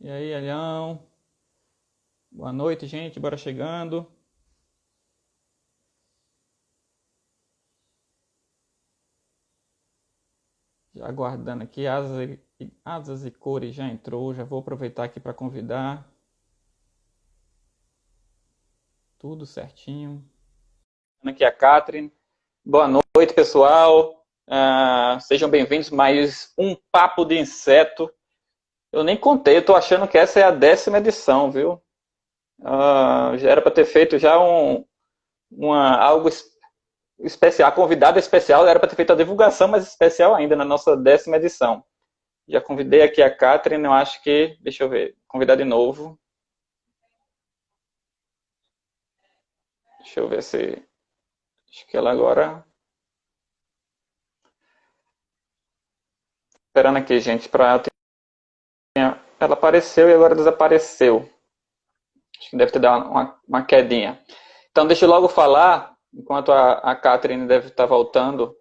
E aí, Elião? Boa noite, gente. Bora chegando. Já aguardando aqui. Asas e Cores já entrou. Já vou aproveitar aqui para convidar. Tudo certinho. Aqui a Catherine. Boa noite, pessoal. Sejam bem-vindos a mais um Papo de Inseto. Eu nem contei, eu tô achando que essa é a 10ª edição, viu? Já era para ter feito já algo especial, a convidada especial era para ter feito a divulgação, mas especial ainda na nossa 10ª edição. Já convidei aqui a Catherine, eu acho que, deixa eu ver, convidar de novo. Deixa eu ver se, acho que ela agora, esperando aqui, gente, ela apareceu e agora desapareceu. Acho que deve ter dado uma quedinha. Então, deixa eu logo falar, enquanto a Catherine deve estar voltando.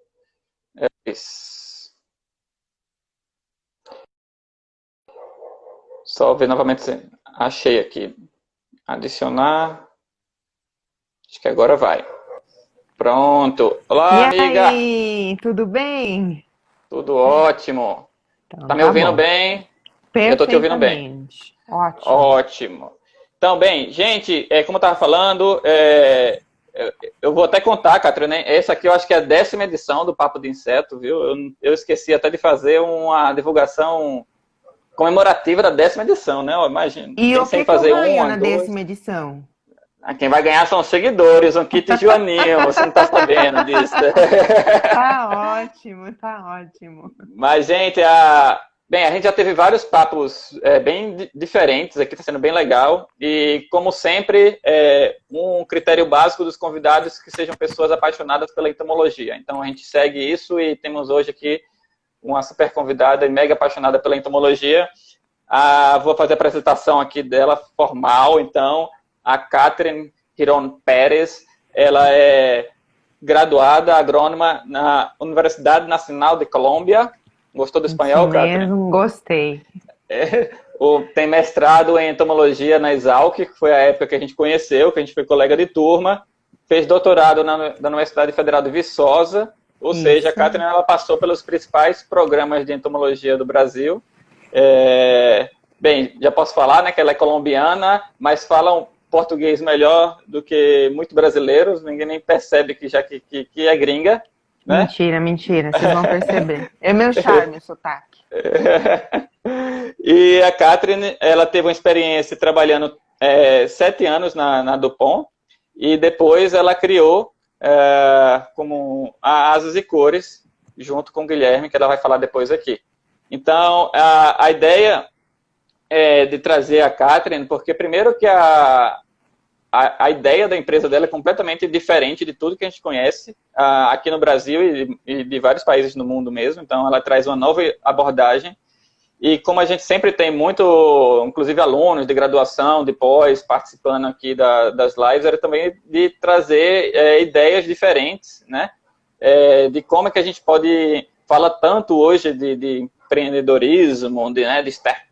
Só ver novamente se achei aqui. Adicionar. Acho que agora vai. Pronto. E Olá, amiga. aí, tudo bem? Tudo ótimo. Então Tá me tá ouvindo bom. bem? Eu tô te ouvindo bem. Perfeitamente. Ótimo. Ótimo. Então, bem, gente, como eu estava falando, eu vou até contar, Catherine, né? Essa aqui eu acho que é a 10ª edição do Papo de Inseto, viu? Eu esqueci até de fazer uma divulgação comemorativa da 10ª edição, né? Imagina, E o pensei que em que eu fazer ganho uma, na duas. 10ª edição? Quem vai ganhar são os seguidores, um kit joaninho, você não está sabendo disso. Tá ótimo, tá ótimo. Mas, gente, bem, a gente já teve vários papos bem diferentes aqui, está sendo bem legal. E, como sempre, um critério básico dos convidados que sejam pessoas apaixonadas pela entomologia. Então, a gente segue isso e temos hoje aqui uma super convidada e mega apaixonada pela entomologia. Vou fazer a apresentação aqui dela formal, então, a Catherine Giron Pérez. Ela é graduada agrônoma na Universidade Nacional de Colômbia. Gostou do Isso espanhol, Catherine? mesmo, gostei. Tem mestrado em entomologia na Exalc, que foi a época que a gente conheceu, que a gente foi colega de turma. Fez doutorado na Universidade Federal de Viçosa, ou seja, a Isso. Catherine ela passou pelos principais programas de entomologia do Brasil. Bem, já posso falar, né, que ela é colombiana, mas fala um português melhor do que muitos brasileiros, ninguém nem percebe que é gringa, né? Mentira, mentira, vocês vão perceber. É meu charme, o sotaque. E a Catherine, ela teve uma experiência trabalhando 7 anos na Dupont, e depois ela criou como a Asas e Cores, junto com o Guilherme, que ela vai falar depois aqui. Então, a ideia de trazer a Catherine, porque primeiro que a ideia da empresa dela é completamente diferente de tudo que a gente conhece aqui no Brasil e de vários países no mundo mesmo. Então, ela traz uma nova abordagem. E como a gente sempre tem muito, inclusive alunos de graduação, de pós, participando aqui das lives, era também de trazer ideias diferentes, né? De como é que a gente pode, fala tanto hoje de empreendedorismo, de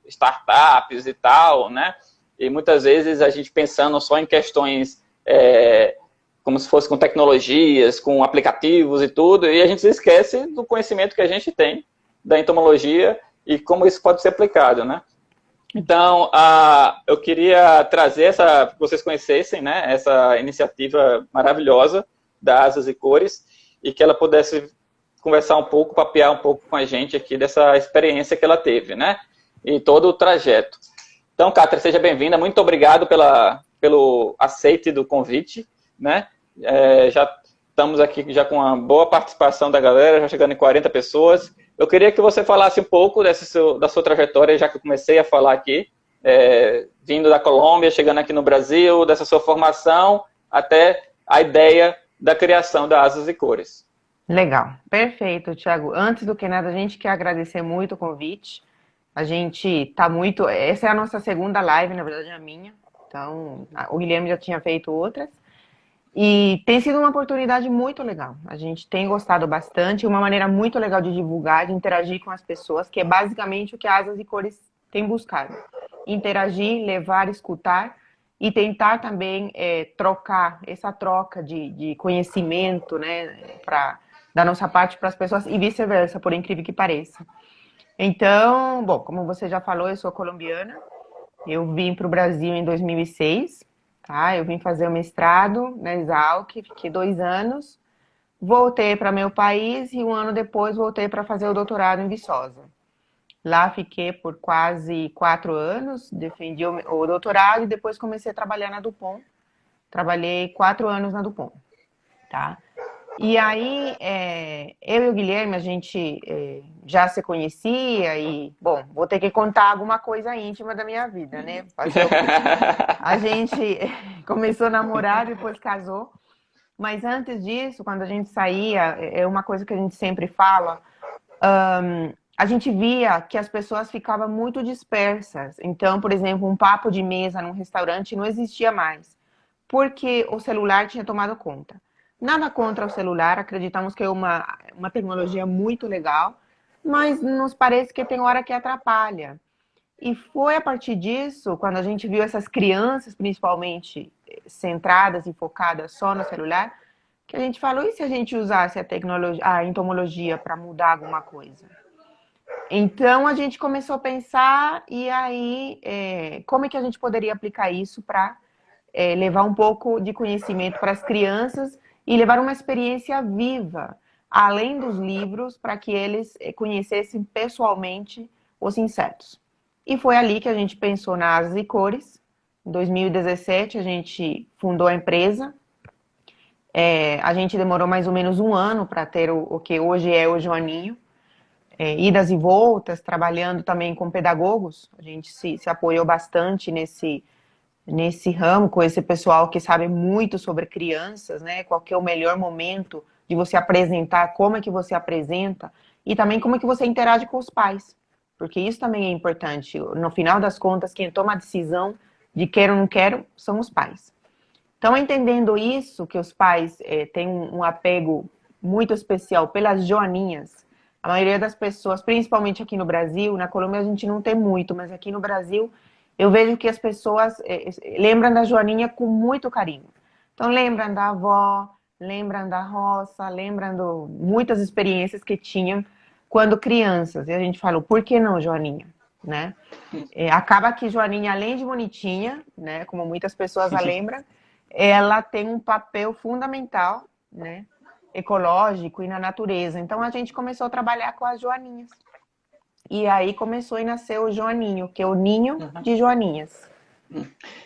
startups e tal, né? E muitas vezes a gente pensando só em questões como se fosse com tecnologias, com aplicativos e tudo, e a gente se esquece do conhecimento que a gente tem da entomologia e como isso pode ser aplicado, né? Então, eu queria trazer que vocês conhecessem, né, essa iniciativa maravilhosa da Asas e Cores, e que ela pudesse conversar um pouco, papear um pouco com a gente aqui dessa experiência que ela teve, né? E todo o trajeto. Então, Cátia, seja bem-vinda. Muito obrigado pelo aceite do convite, né? Já estamos aqui já com uma boa participação da galera, já chegando em 40 pessoas. Eu queria que você falasse um pouco da sua trajetória, já que eu comecei a falar aqui, vindo da Colômbia, chegando aqui no Brasil, dessa sua formação, até a ideia da criação da Asas e Cores. Legal, perfeito, Thiago. Antes do que nada, a gente quer agradecer muito o convite. A gente tá muito. Essa é a nossa segunda live, na verdade, é a minha. Então, o Guilherme já tinha feito outras. E tem sido uma oportunidade muito legal. A gente tem gostado bastante, uma maneira muito legal de divulgar, de interagir com as pessoas, que é basicamente o que a Asas e Cores tem buscado. interagir, levar, escutar e tentar também trocar, essa troca de conhecimento, né, da nossa parte para as pessoas e vice-versa, por incrível que pareça. Então, bom, como você já falou, eu sou colombiana, eu vim para o Brasil em 2006, tá? Eu vim fazer o mestrado na Exalc, fiquei 2 anos, voltei para meu país e um ano depois voltei para fazer o doutorado em Viçosa. Lá fiquei por quase 4 anos, defendi o doutorado e depois comecei a trabalhar na Dupont. Trabalhei 4 anos na Dupont, tá? E aí, eu e o Guilherme, a gente já se conhecia e, bom, vou ter que contar alguma coisa íntima da minha vida, né? Fazer o quê? A gente começou a namorar, depois casou. Mas antes disso, quando a gente saía, é uma coisa que a gente sempre fala, a gente via que as pessoas ficavam muito dispersas. Então, por exemplo, um papo de mesa num restaurante não existia mais, porque o celular tinha tomado conta. Nada contra o celular, acreditamos que é uma tecnologia muito legal, mas nos parece que tem hora que atrapalha. E foi a partir disso, quando a gente viu essas crianças, principalmente, centradas e focadas só no celular, que a gente falou, e se a gente usasse a tecnologia, a entomologia para mudar alguma coisa? Então a gente começou a pensar, e aí, como é que a gente poderia aplicar isso para levar um pouco de conhecimento para as crianças e levar uma experiência viva, além dos livros, para que eles conhecessem pessoalmente os insetos. E foi ali que a gente pensou na Asas e Cores. Em 2017, a gente fundou a empresa. A gente demorou mais ou menos um ano para ter o que hoje é o Joaninho. Idas e voltas, trabalhando também com pedagogos. A gente se apoiou bastante nesse ramo, com esse pessoal que sabe muito sobre crianças, né? Qual que é o melhor momento de você apresentar, como é que você apresenta, e também como é que você interage com os pais. Porque isso também é importante. No final das contas, quem toma a decisão de quero ou não quero são os pais. Então, entendendo isso, que os pais têm um apego muito especial pelas joaninhas, a maioria das pessoas, principalmente aqui no Brasil, na Colômbia a gente não tem muito, mas aqui no Brasil eu vejo que as pessoas lembram da joaninha com muito carinho. Então, lembram da avó, lembram da roça, lembram de muitas experiências que tinham quando crianças. E a gente falou, por que não, Joaninha? Né? Acaba que Joaninha, além de bonitinha, né, como muitas pessoas a lembram, ela tem um papel fundamental, né, ecológico e na natureza. Então a gente começou a trabalhar com as joaninhas. E aí começou a nascer o Joaninho, que é o ninho de joaninhas.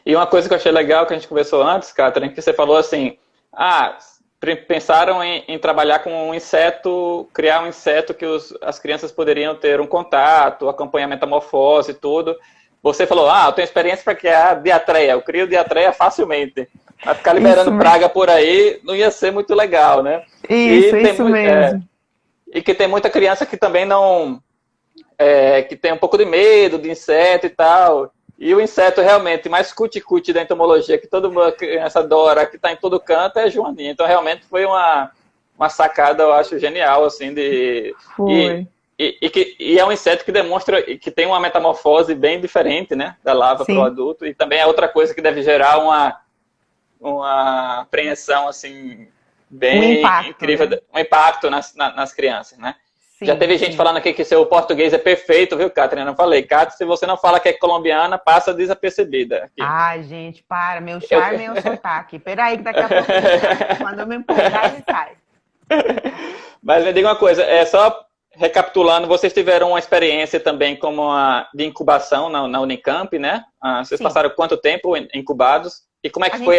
E uma coisa que eu achei legal que a gente conversou antes, Catherine, que você falou assim, pensaram em trabalhar com um inseto, criar um inseto que as crianças poderiam ter um contato, acompanhar a metamorfose e tudo. Você falou, eu tenho experiência para criar diatreia, eu crio diatreia facilmente. Mas ficar liberando praga por aí não ia ser muito legal, né? Isso mesmo. E que tem muita criança que também não... que tem um pouco de medo de inseto e tal. E o inseto realmente mais cuti-cuti da entomologia, que toda criança adora, que está em todo canto, é a joaninha. Então, realmente, foi uma sacada, eu acho, genial, assim, Foi. E é um inseto que demonstra que tem uma metamorfose bem diferente, né, da larva para o adulto. E também é outra coisa que deve gerar uma apreensão, assim, bem incrível, né? Um impacto nas crianças, né? Sim, já teve gente falando aqui que seu português é perfeito, viu, Catherine? Eu não falei. Catherine, se você não fala que é colombiana, passa desapercebida. Aqui. Ai, gente, para. Meu charme é o sotaque. Peraí, que daqui a pouco, quando eu me empolgar, ele sai. Mas me diga uma coisa, só recapitulando, vocês tiveram uma experiência também como de incubação na Unicamp, né? Vocês passaram quanto tempo incubados? E como é que foi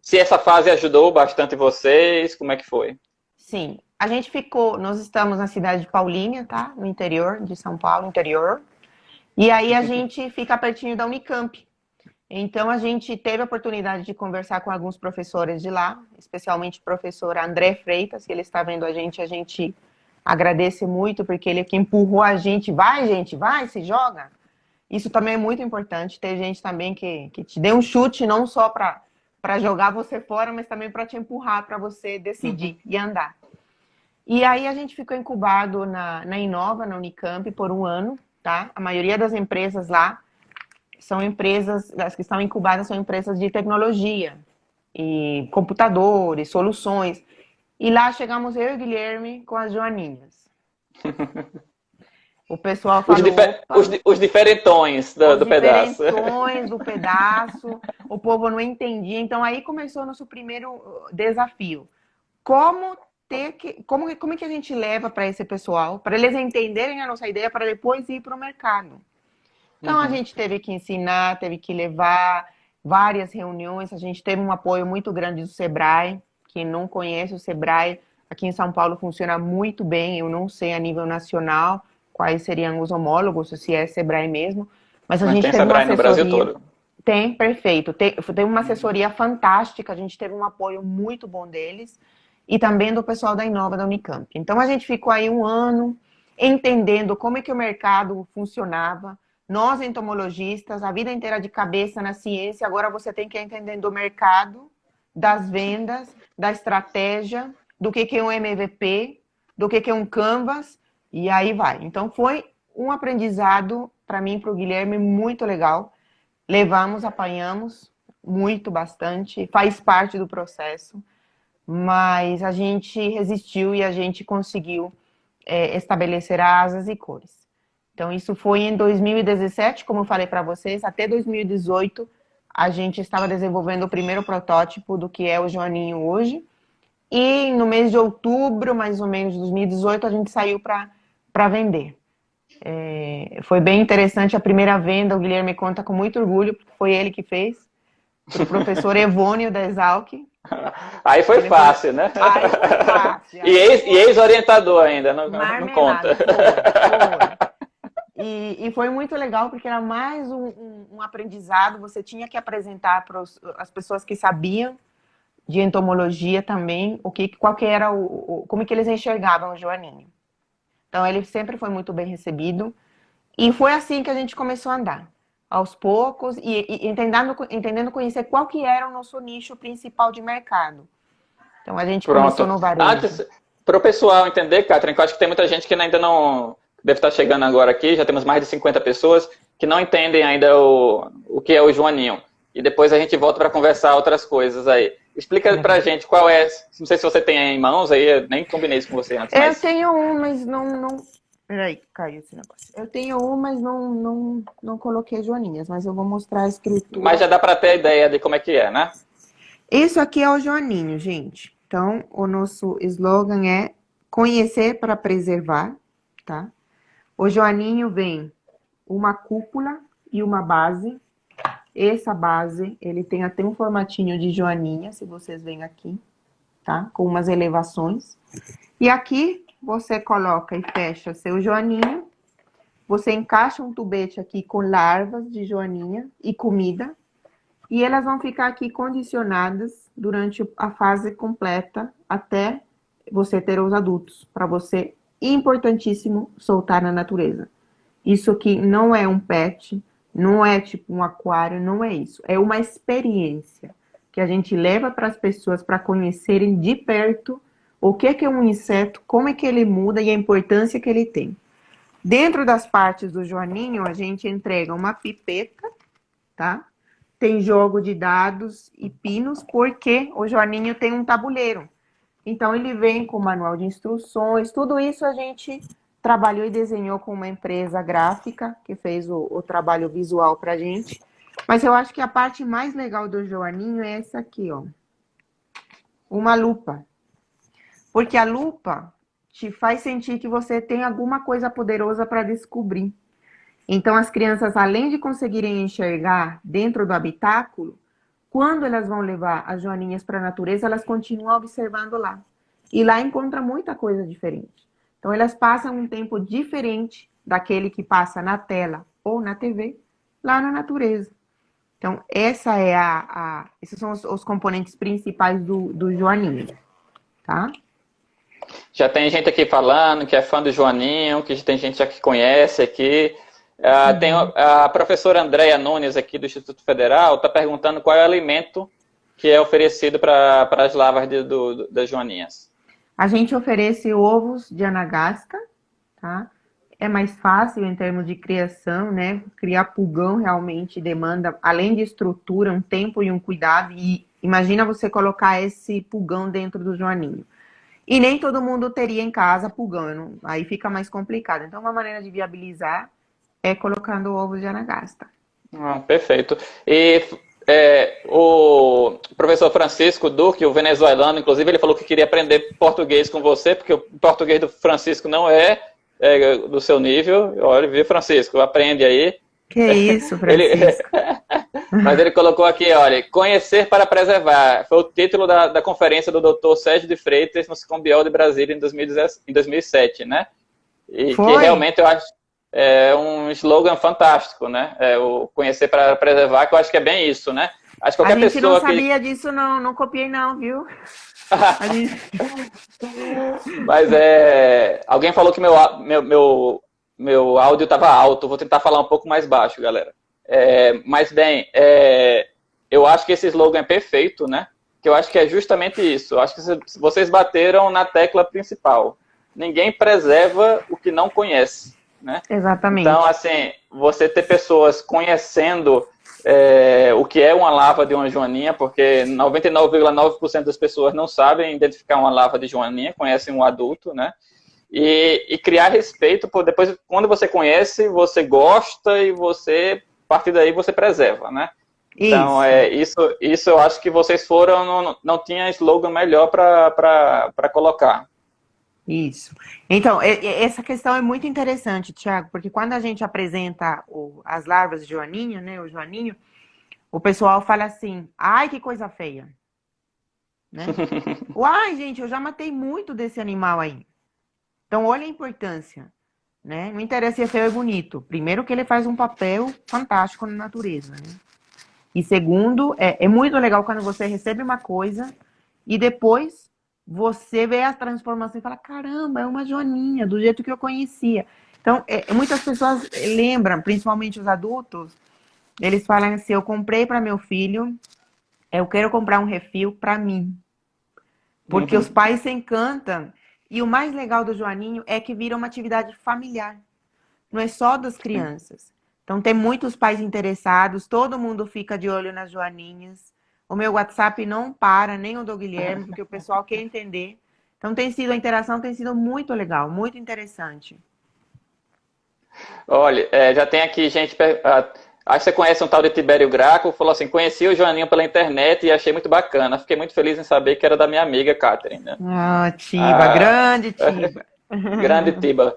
se essa fase ajudou bastante vocês? Como é que foi? Sim. Nós estamos na cidade de Paulínia, tá? No interior de São Paulo, interior. E aí a gente fica pertinho da Unicamp. Então a gente teve a oportunidade de conversar com alguns professores de lá, especialmente o professor André Freitas, que ele está vendo a gente agradece muito, porque ele é que empurrou a gente, vai, se joga. Isso também é muito importante, ter gente também que te dê um chute, não só para jogar você fora, mas também para te empurrar, para você decidir e andar. E aí a gente ficou incubado na Inova, na Unicamp, por um ano, tá? A maioria das empresas lá são empresas, as que estão incubadas são empresas de tecnologia, e computadores, soluções. E lá chegamos eu e o Guilherme com as joaninhas. O pessoal falou, os diferentões do pedaço. Os diferentões do pedaço, o povo não entendia. Então aí começou o nosso primeiro desafio. Como é que a gente leva para esse pessoal, para eles entenderem a nossa ideia, para depois ir para o mercado? Então a gente teve que ensinar, teve que levar várias reuniões, a gente teve um apoio muito grande do Sebrae. Quem não conhece o Sebrae, aqui em São Paulo funciona muito bem, eu não sei a nível nacional quais seriam os homólogos, se é Sebrae mesmo, mas a gente tem teve Sebrae uma no Brasil todo. Tem, perfeito. Tem uma assessoria fantástica, a gente teve um apoio muito bom deles, e também do pessoal da Inova, da Unicamp. Então a gente ficou aí um ano entendendo como é que o mercado funcionava. Nós, entomologistas, a vida inteira de cabeça na ciência, agora você tem que entender do mercado, das vendas, da estratégia, do que é um MVP, do que é um Canvas, e aí vai. Então foi um aprendizado, para mim e para o Guilherme, muito legal. Levamos, apanhamos, muito, bastante, faz parte do processo, mas a gente resistiu e a gente conseguiu estabelecer asas e cores. Então isso foi em 2017, como eu falei para vocês, até 2018, a gente estava desenvolvendo o primeiro protótipo do que é o joaninho hoje. E no mês de outubro, mais ou menos, de 2018, a gente saiu para vender. Foi bem interessante a primeira venda, o Guilherme conta com muito orgulho, porque foi ele que fez, para o professor Evônio da Exalc. Aí foi fácil, né? Aí foi fácil. E ex-orientador ainda, não conta. Foi. E foi muito legal, porque era mais um aprendizado, você tinha que apresentar para as pessoas que sabiam de entomologia também, como que eles enxergavam o joaninho. Então ele sempre foi muito bem recebido, e foi assim que a gente começou a andar, aos poucos, e entendendo conhecer qual que era o nosso nicho principal de mercado. Então a gente começou no varejo. Para o pessoal entender, Catherine, que eu acho que tem muita gente que ainda não deve estar chegando agora aqui, já temos mais de 50 pessoas que não entendem ainda o que é o joaninho. E depois a gente volta para conversar outras coisas aí. Explica pra gente qual é, não sei se você tem em mãos aí, eu nem combinei isso com você antes. Eu tenho um, mas não... Peraí, caiu esse negócio. Eu tenho um, mas não coloquei joaninhas, mas eu vou mostrar a escritura. Mas já dá para ter a ideia de como é que é, né? Isso aqui é o joaninho, gente. Então, o nosso slogan é conhecer para preservar, tá? O joaninho vem uma cúpula e uma base. Essa base, ele tem até um formatinho de joaninha, se vocês veem aqui, tá? Com umas elevações. E aqui, você coloca e fecha seu joaninho. Você encaixa um tubete aqui com larvas de joaninha e comida. E elas vão ficar aqui condicionadas durante a fase completa, até você ter os adultos. Para você, importantíssimo, soltar na natureza. Isso aqui não é um pet, não é tipo um aquário, não é isso. É uma experiência que a gente leva para as pessoas para conhecerem de perto o que é um inseto, como é que ele muda e a importância que ele tem. Dentro das partes do joaninho, a gente entrega uma pipeta, tá? Tem jogo de dados e pinos, porque o joaninho tem um tabuleiro. Então, ele vem com manual de instruções, tudo isso a gente trabalhou e desenhou com uma empresa gráfica, que fez o trabalho visual pra gente. Mas eu acho que a parte mais legal do joaninho é essa aqui, ó. Uma lupa. Porque a lupa te faz sentir que você tem alguma coisa poderosa para descobrir. Então, as crianças, além de conseguirem enxergar dentro do habitáculo, quando elas vão levar as joaninhas para a natureza, elas continuam observando lá. E lá encontra muita coisa diferente. Então, elas passam um tempo diferente daquele que passa na tela ou na TV, lá na natureza. Então, essa é esses são os componentes principais do joaninho, tá? Já tem gente aqui falando que é fã do joaninho, que tem gente já que conhece aqui. Tem a professora Andréia Nunes aqui do Instituto Federal, está perguntando qual é o alimento que é oferecido para as larvas das joaninhas. A gente oferece ovos de anagasta, tá? é mais fácil em termos de criação, né? Criar pulgão realmente demanda, além de estrutura, um tempo e um cuidado. E imagina você colocar esse pulgão dentro do joaninho. E nem todo mundo teria em casa pulgão, aí fica mais complicado. Então, uma maneira de viabilizar é colocando ovos de anagasta. Perfeito. E o professor Francisco Duque, o venezuelano, inclusive, ele falou que queria aprender português com você, porque o português do Francisco não é do seu nível. Olha, viu, Francisco? Aprende aí. Que isso, Ele, Francisco. mas ele colocou aqui, olha, Conhecer para Preservar. Foi o título da conferência do Dr. Sérgio de Freitas no Sicombiol de Brasília em 2007, né? E Foi? que realmente eu acho um slogan fantástico, né? O Conhecer para Preservar, que eu acho que é bem isso, né? Acho que qualquer A gente pessoa não sabia disso, não copiei não, viu? Gente... Mas alguém falou que meu áudio estava alto, vou tentar falar um pouco mais baixo, galera. Mas bem, eu acho que esse slogan é perfeito, né? Que eu acho que é justamente isso. Eu acho que vocês bateram na tecla principal. Ninguém preserva o que não conhece, né? Exatamente. Então, assim, você ter pessoas conhecendo o que é uma larva de uma joaninha, porque 99,9% das pessoas não sabem identificar uma larva de joaninha, conhecem um adulto, né? E criar respeito, depois, quando você conhece, você gosta e você, a partir daí, você preserva, né? Então, isso eu acho que vocês foram, não tinha slogan melhor para colocar. Isso. Então, essa questão é muito interessante, Thiago, porque quando a gente apresenta as larvas de joaninha, né, o joaninho, o pessoal fala assim, ai, que coisa feia. Né? Uai, gente, eu já matei muito desse animal aí. Então, olha a importância. Né? Não interessa se é feio ou bonito. Primeiro que ele faz um papel fantástico na natureza. Né? E segundo, é muito legal quando você recebe uma coisa e depois você vê a transformação e fala, caramba, é uma joaninha, do jeito que eu conhecia. Então, muitas pessoas lembram, principalmente os adultos, eles falam assim, eu comprei para meu filho, eu quero comprar um refil para mim. Porque os pais se encantam. E o mais legal do joaninho é que vira uma atividade familiar. Não é só das crianças. Então, tem muitos pais interessados, todo mundo fica de olho nas joaninhas. O meu WhatsApp não para, nem o do Guilherme, porque o pessoal quer entender. Então, a interação tem sido muito legal, muito interessante. Olha, já tem aqui gente... Acho que você conhece um tal de Tibério Graco, falou assim, conheci o Joaninho pela internet e achei muito bacana. Fiquei muito feliz em saber que era da minha amiga Catherine. Né? Tiba, grande Tiba. Grande Tiba.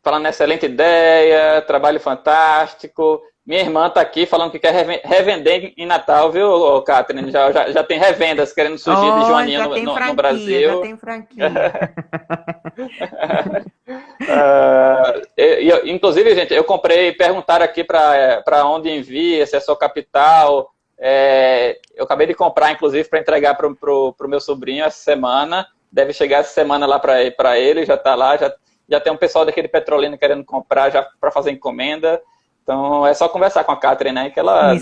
Falando excelente ideia, trabalho fantástico. Minha irmã está aqui falando que quer revender em Natal, viu, Catherine? Já tem revendas querendo surgir de Joaninha no Brasil. Já tem franquia. Inclusive, gente, eu comprei, perguntaram aqui para onde envia, se é só capital. Eu acabei de comprar, inclusive, para entregar para o meu sobrinho essa semana. Deve chegar essa semana lá para ele, já está lá, já tem um pessoal daqui de Petrolina querendo comprar já para fazer encomenda. Então, é só conversar com a Catherine, né? Que ela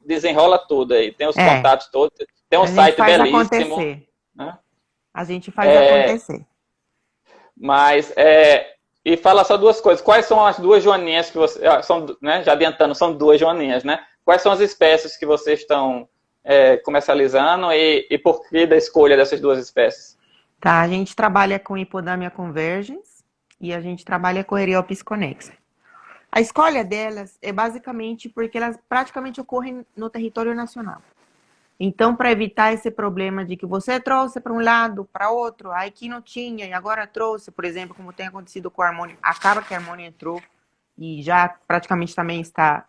desenrola tudo aí. Tem os contatos todos. Tem um site belíssimo. Né? A gente faz acontecer. Mas, e fala só duas coisas. Quais são as duas joaninhas que você... né, já adiantando, são duas joaninhas, né? Quais são as espécies que vocês estão comercializando e por que da escolha dessas duas espécies? Tá, a gente trabalha com Hipodamia convergens e a gente trabalha com Eriopis connexa. A escolha delas é basicamente porque elas praticamente ocorrem no território nacional. Então, para evitar esse problema de que você trouxe para um lado, para outro, aí que não tinha e agora trouxe, por exemplo, como tem acontecido com a Harmonia, acaba que a Harmonia entrou e já praticamente também está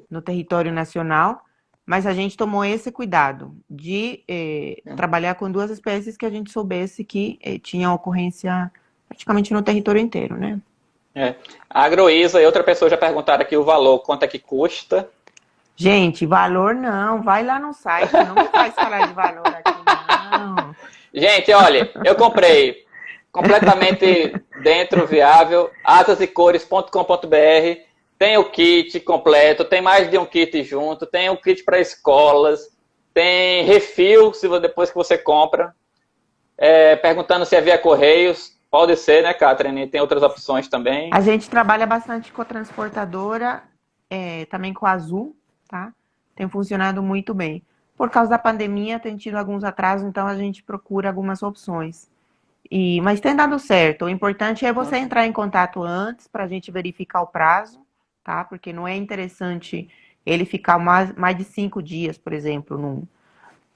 no território nacional, mas a gente tomou esse cuidado de trabalhar com duas espécies que a gente soubesse que tinha ocorrência praticamente no território inteiro, né? A Agroísa e outra pessoa já perguntaram aqui o valor, quanto é que custa? Gente, valor não, vai lá no site, não me faz falar de valor aqui, não. Gente, olha, eu comprei completamente dentro, viável, asasecores.com.br, tem o kit completo, tem mais de um kit junto, tem o kit para escolas, tem refil, depois que você compra, perguntando se havia correios. pode ser, né, Catherine? Tem outras opções também. A gente trabalha bastante com a transportadora, também com a Azul, tá? Tem funcionado muito bem. Por causa da pandemia, tem tido alguns atrasos, então a gente procura algumas opções. Mas tem dado certo. O importante é você entrar em contato antes para a gente verificar o prazo, tá? Porque não é interessante ele ficar mais de 5 dias, por exemplo,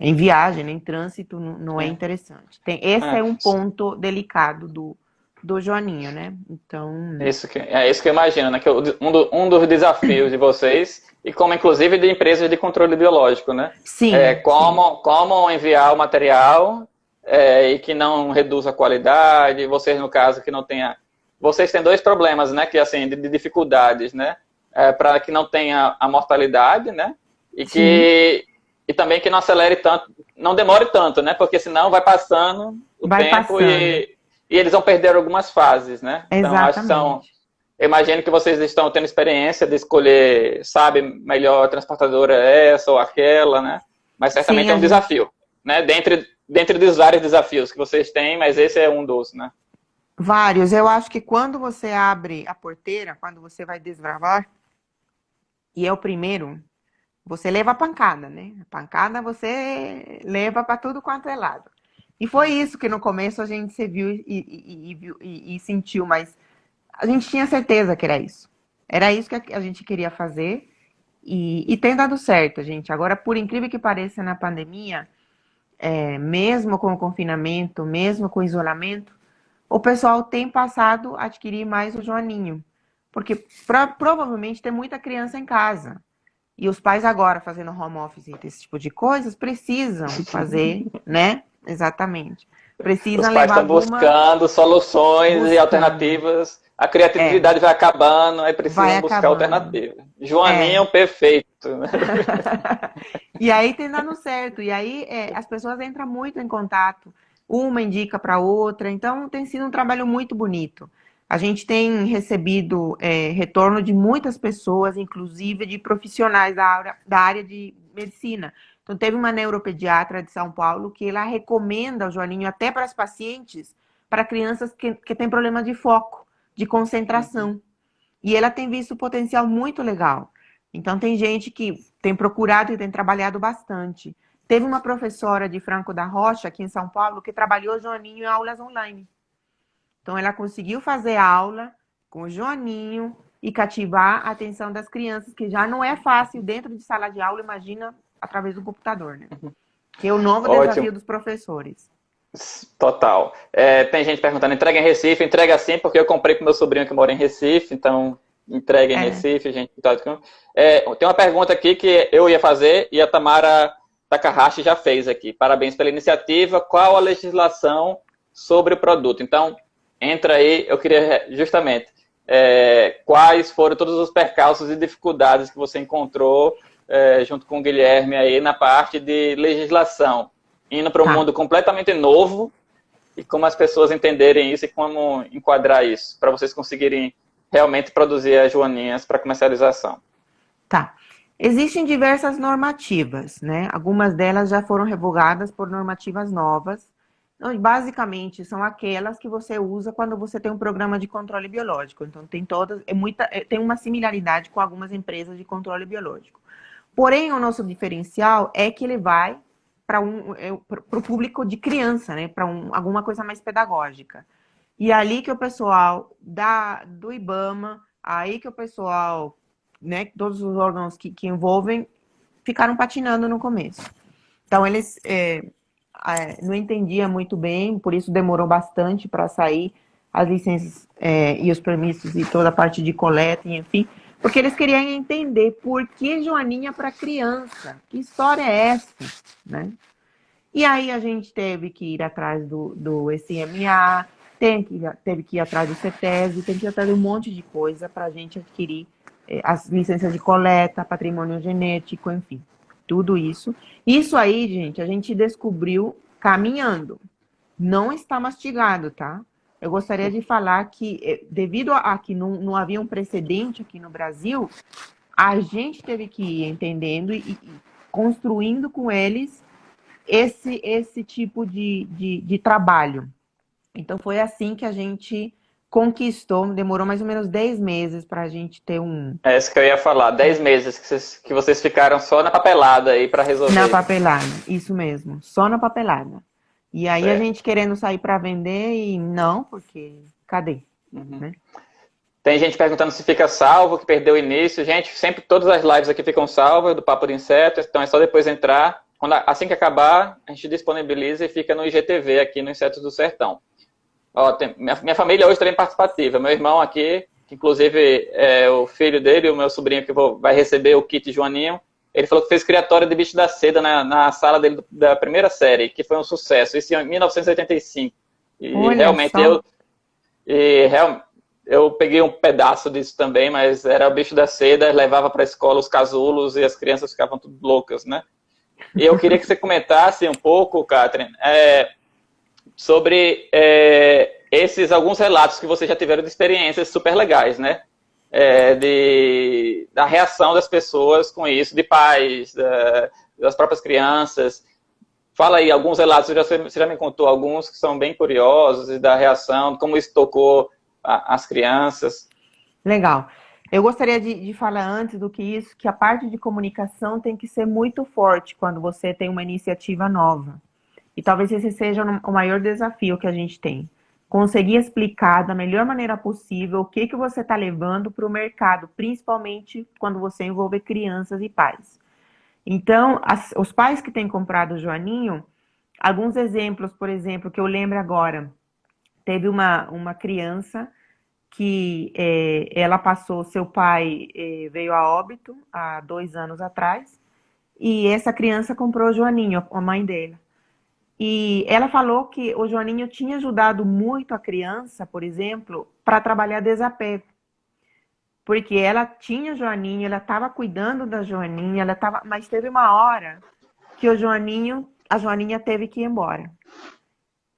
em viagem, né? Em trânsito, não é É. interessante. Esse É. é um ponto delicado do Joaninha, né? Então, É isso que eu imagino, né? Que um dos desafios de vocês, e como inclusive de empresas de controle biológico, né? É sim, sim. como enviar o material e que não reduza a qualidade, vocês, no caso, que não tenha. Vocês têm dois problemas, né? Que assim, de dificuldades, né? Para que não tenha a mortalidade, né? Sim, E também que não acelere tanto, não demore tanto, né? Porque senão vai passando o vai tempo passando. e eles vão perder algumas fases, né? Então, acho que são. Exatamente. Eu imagino que vocês estão tendo experiência de escolher, sabe, melhor transportadora essa ou aquela, né? Mas certamente Sim, é a um gente. desafio, né? Dentre dos vários desafios que vocês têm, mas esse é um dos, né? Vários. Eu acho que quando você abre a porteira, quando você vai desbravar, e é o primeiro, você leva a pancada, né? A pancada você leva para tudo quanto é lado. E foi isso que no começo a gente se viu e sentiu, mas a gente tinha certeza que era isso. Era isso que a gente queria fazer e tem dado certo, gente. Agora, por incrível que pareça, na pandemia, mesmo com o confinamento, mesmo com o isolamento, o pessoal tem passado a adquirir mais o joaninho. Porque provavelmente tem muita criança em casa. E os pais agora fazendo home office e esse tipo de coisas precisam fazer, né? Exatamente. Os Precisam pais levar estão alguma buscando soluções e buscando. alternativas. A É, criatividade vai acabando, aí vai precisam buscar acabando. alternativas. Joaninho, É. perfeito, né? E aí tem dado certo. E aí as pessoas entram muito em contato. Uma indica para outra. Então tem sido um trabalho muito bonito. A gente tem recebido retorno de muitas pessoas, inclusive de profissionais da área de medicina. Então teve uma neuropediatra de São Paulo que ela recomenda o Joaninho até para as pacientes, para crianças que têm problema de foco, de concentração. E ela tem visto potencial muito legal. Então, tem gente que tem procurado e tem trabalhado bastante. Teve uma professora de Franco da Rocha, aqui em São Paulo, que trabalhou o Joaninho em aulas online. Então, ela conseguiu fazer aula com o Joaninho e cativar a atenção das crianças, que já não é fácil dentro de sala de aula, imagina através do computador, né? Que é o novo Ótimo. desafio dos professores. Total. Tem gente perguntando, entrega em Recife? Entrega sim, porque eu comprei com meu sobrinho que mora em Recife, então entrega em É. Recife, gente. Tem uma pergunta aqui que eu ia fazer e a Tamara Takahashi já fez aqui. Parabéns pela iniciativa. Qual a legislação sobre o produto? Então, entra aí, eu queria justamente quais foram todos os percalços e dificuldades que você encontrou junto com o Guilherme aí na parte de legislação, indo para um Tá. mundo completamente novo e como as pessoas entenderem isso e como enquadrar isso, para vocês conseguirem realmente produzir as joaninhas para comercialização. Tá. Existem diversas normativas, né? Algumas delas já foram revogadas por normativas novas. Então, basicamente, são aquelas que você usa quando você tem um programa de controle biológico. Então, tem uma similaridade com algumas empresas de controle biológico. Porém, o nosso diferencial é que ele vai para o público de criança, né? Para alguma coisa mais pedagógica. E ali que o pessoal do IBAMA, aí que o pessoal, né, todos os órgãos que envolvem, ficaram patinando no começo. Então, eles não entendiam muito bem, por isso demorou bastante para sair as licenças e os permissos e toda a parte de coleta, enfim, porque eles queriam entender por que joaninha para criança, que história é essa, né? E aí a gente teve que ir atrás do SMA, teve que ir atrás do CETESB, tem que ir atrás de um monte de coisa para a gente adquirir as licenças de coleta, patrimônio genético, enfim, tudo isso. Isso aí, gente, a gente descobriu caminhando. Não está mastigado, tá? Eu gostaria de falar que, devido a que não havia um precedente aqui no Brasil, a gente teve que ir entendendo e construindo com eles esse tipo de trabalho. Então foi assim que a gente conquistou, demorou mais ou menos 10 meses para a gente ter É isso que eu ia falar. 10 meses que vocês ficaram só na papelada aí para na resolver isso. papelada, isso mesmo, só na papelada. E aí a Certo. gente querendo sair para vender e não, porque cadê, Uhum. né? Tem gente perguntando se fica salvo, que perdeu o início. Gente, sempre todas as lives aqui ficam salvas do Papo de Inseto, então é só depois entrar. Assim que acabar, a gente disponibiliza e fica no IGTV aqui no Insetos do Sertão. Ó, minha família hoje também é participativa. Meu irmão aqui, que inclusive é o filho dele, o meu sobrinho que vai receber o kit Joaninho, ele falou que fez criatório de bicho da seda na sala dele da primeira série, que foi um sucesso, isso em 1985. E Olha realmente só, eu peguei um pedaço disso também, mas era o bicho da seda, levava para a escola os casulos e as crianças ficavam tudo loucas, né? E eu queria que você comentasse um pouco, Catherine, sobre esses alguns relatos que vocês já tiveram de experiências super legais, né? Da reação das pessoas com isso, de pais, das próprias crianças. Fala aí alguns relatos, você já me contou alguns que são bem curiosos, e da reação, de como isso tocou as crianças. legal. Eu gostaria de falar antes do que isso, que a parte de comunicação tem que ser muito forte quando você tem uma iniciativa nova. E talvez esse seja o maior desafio que a gente tem. Conseguir explicar da melhor maneira possível o que você está levando para o mercado, principalmente quando você envolve crianças e pais. Então, os pais que têm comprado o Joaninho, alguns exemplos, por exemplo, que eu lembro agora. Teve uma criança que ela passou, seu pai veio a óbito há 2 anos atrás, e essa criança comprou o Joaninho, a mãe dele. E ela falou que o Joaninho tinha ajudado muito a criança, por exemplo, para trabalhar desapego. Porque ela tinha o Joaninho, ela estava cuidando da Joaninha, mas teve uma hora que a Joaninha teve que ir embora.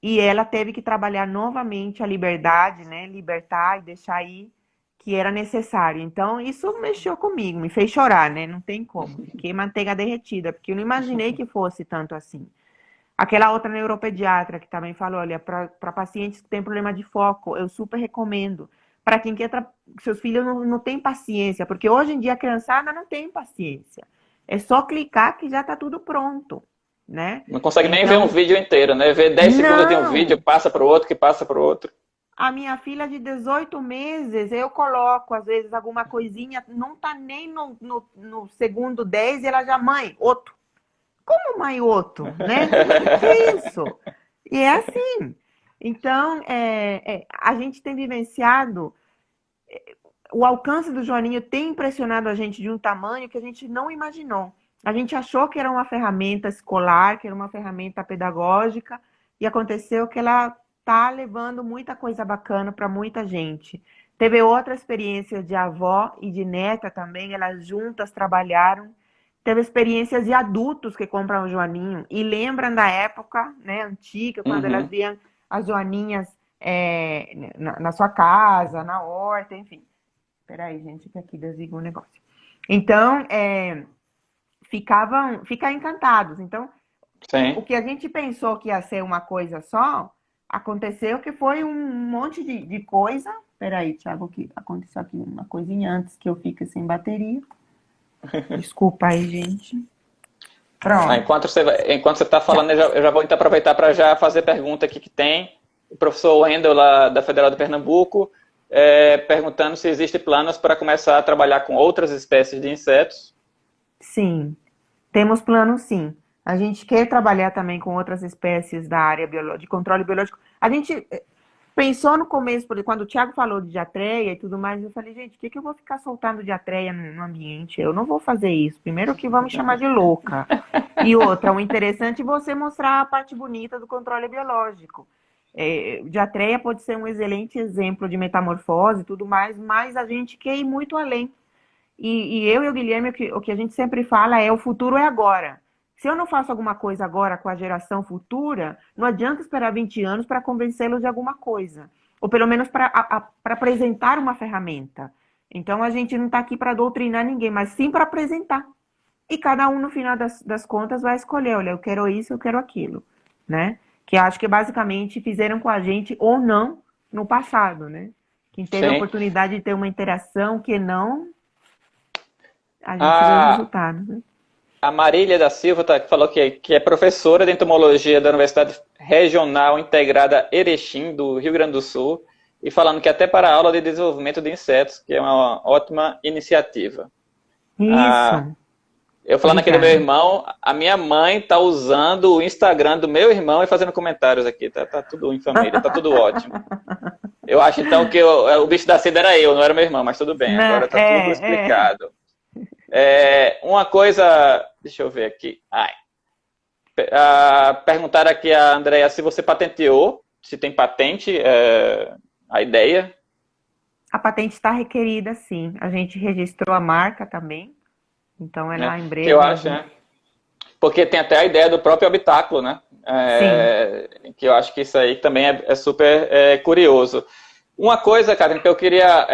E ela teve que trabalhar novamente a liberdade, né? Libertar e deixar ir, que era necessário. Então, isso mexeu comigo, me fez chorar, né? Não tem como. Fiquei manteiga derretida, porque eu não imaginei que fosse tanto assim. Aquela outra neuropediatra que também falou, olha, para pacientes que têm problema de foco, eu super recomendo. Para quem quer, seus filhos não têm paciência, porque hoje em dia a criançada não tem paciência. É só clicar que já está tudo pronto, né? Não consegue nem ver um Então, vídeo inteiro, né? Ver 10 segundos de um não! vídeo, passa para o outro, que passa para o outro. A minha filha de 18 meses, eu coloco, às vezes, alguma coisinha, não tá nem no segundo 10 e ela já, mãe, outro. Como mãe, outro, né? Que é isso? E é assim. Então, a gente tem vivenciado, o alcance do Joaninho tem impressionado a gente de um tamanho que a gente não imaginou. A gente achou que era uma ferramenta escolar, que era uma ferramenta pedagógica, e aconteceu que ela tá levando muita coisa bacana para muita gente. Teve outra experiência de avó e de neta também, elas juntas trabalharam. Teve experiências de adultos que compram o Joaninho e lembram da época, né, antiga, quando elas Uhum. viam as Joaninhas na sua casa, na horta, enfim. Peraí, gente, que aqui desligou o negócio. Então, ficar encantados. Então, o Sim. que a gente pensou que ia ser uma coisa só, aconteceu que foi um monte de coisa. Peraí, Thiago, que aconteceu aqui uma coisinha antes que eu fique sem bateria. Desculpa aí, gente. Pronto. Enquanto você está Já. falando, eu já vou então aproveitar para já fazer pergunta aqui que tem. O professor Wendel, lá da Federal de Pernambuco, perguntando se existem planos para começar a trabalhar com outras espécies de insetos. Sim, temos plano sim. A gente quer trabalhar também com outras espécies da área de controle biológico. A gente pensou no começo, quando o Thiago falou de diarreia e tudo mais, eu falei, gente, por que eu vou ficar soltando diarreia no ambiente? Eu não vou fazer isso. Primeiro que vão me chamar de louca. E outra, o interessante é você mostrar a parte bonita do controle biológico. Diarreia pode ser um excelente exemplo de metamorfose e tudo mais, mas a gente quer ir muito além. E eu e o Guilherme, o que a gente sempre fala é o futuro é agora. Se eu não faço alguma coisa agora com a geração futura, não adianta esperar 20 anos para convencê-los de alguma coisa. Ou pelo menos para apresentar uma ferramenta. Então a gente não está aqui para doutrinar ninguém, mas sim para apresentar. E cada um, no final das contas, vai escolher, olha, eu quero isso, eu quero aquilo, né? que acho que basicamente fizeram com a gente ou não no passado, né? Quem teve a Sim. oportunidade de ter uma interação, que não, a gente vê o A, resultado, né? a Marília da Silva falou que é professora de entomologia da Universidade Regional Integrada Erechim, do Rio Grande do Sul, e falando que até para a aula de desenvolvimento de insetos, que é uma ótima iniciativa. Ah, Isso, eu falando aqui do meu obrigada. irmão, a minha mãe tá usando o Instagram do meu irmão e fazendo comentários aqui. Tá tudo em família, tá tudo ótimo. Eu acho então que o bicho da seda era eu, não era meu irmão, mas tudo bem, Não, agora tá tudo é. explicado. Uma coisa, deixa eu ver aqui. Perguntaram aqui a Andrea se você patenteou, se tem patente, a ideia. A patente está requerida, sim. A gente registrou a marca também, então Né? ela em Que eu breve a acho, gente. né? Porque tem até a ideia do próprio habitáculo, né? Sim, Que eu acho que isso aí também é super curioso. Uma coisa, Catherine, que eu queria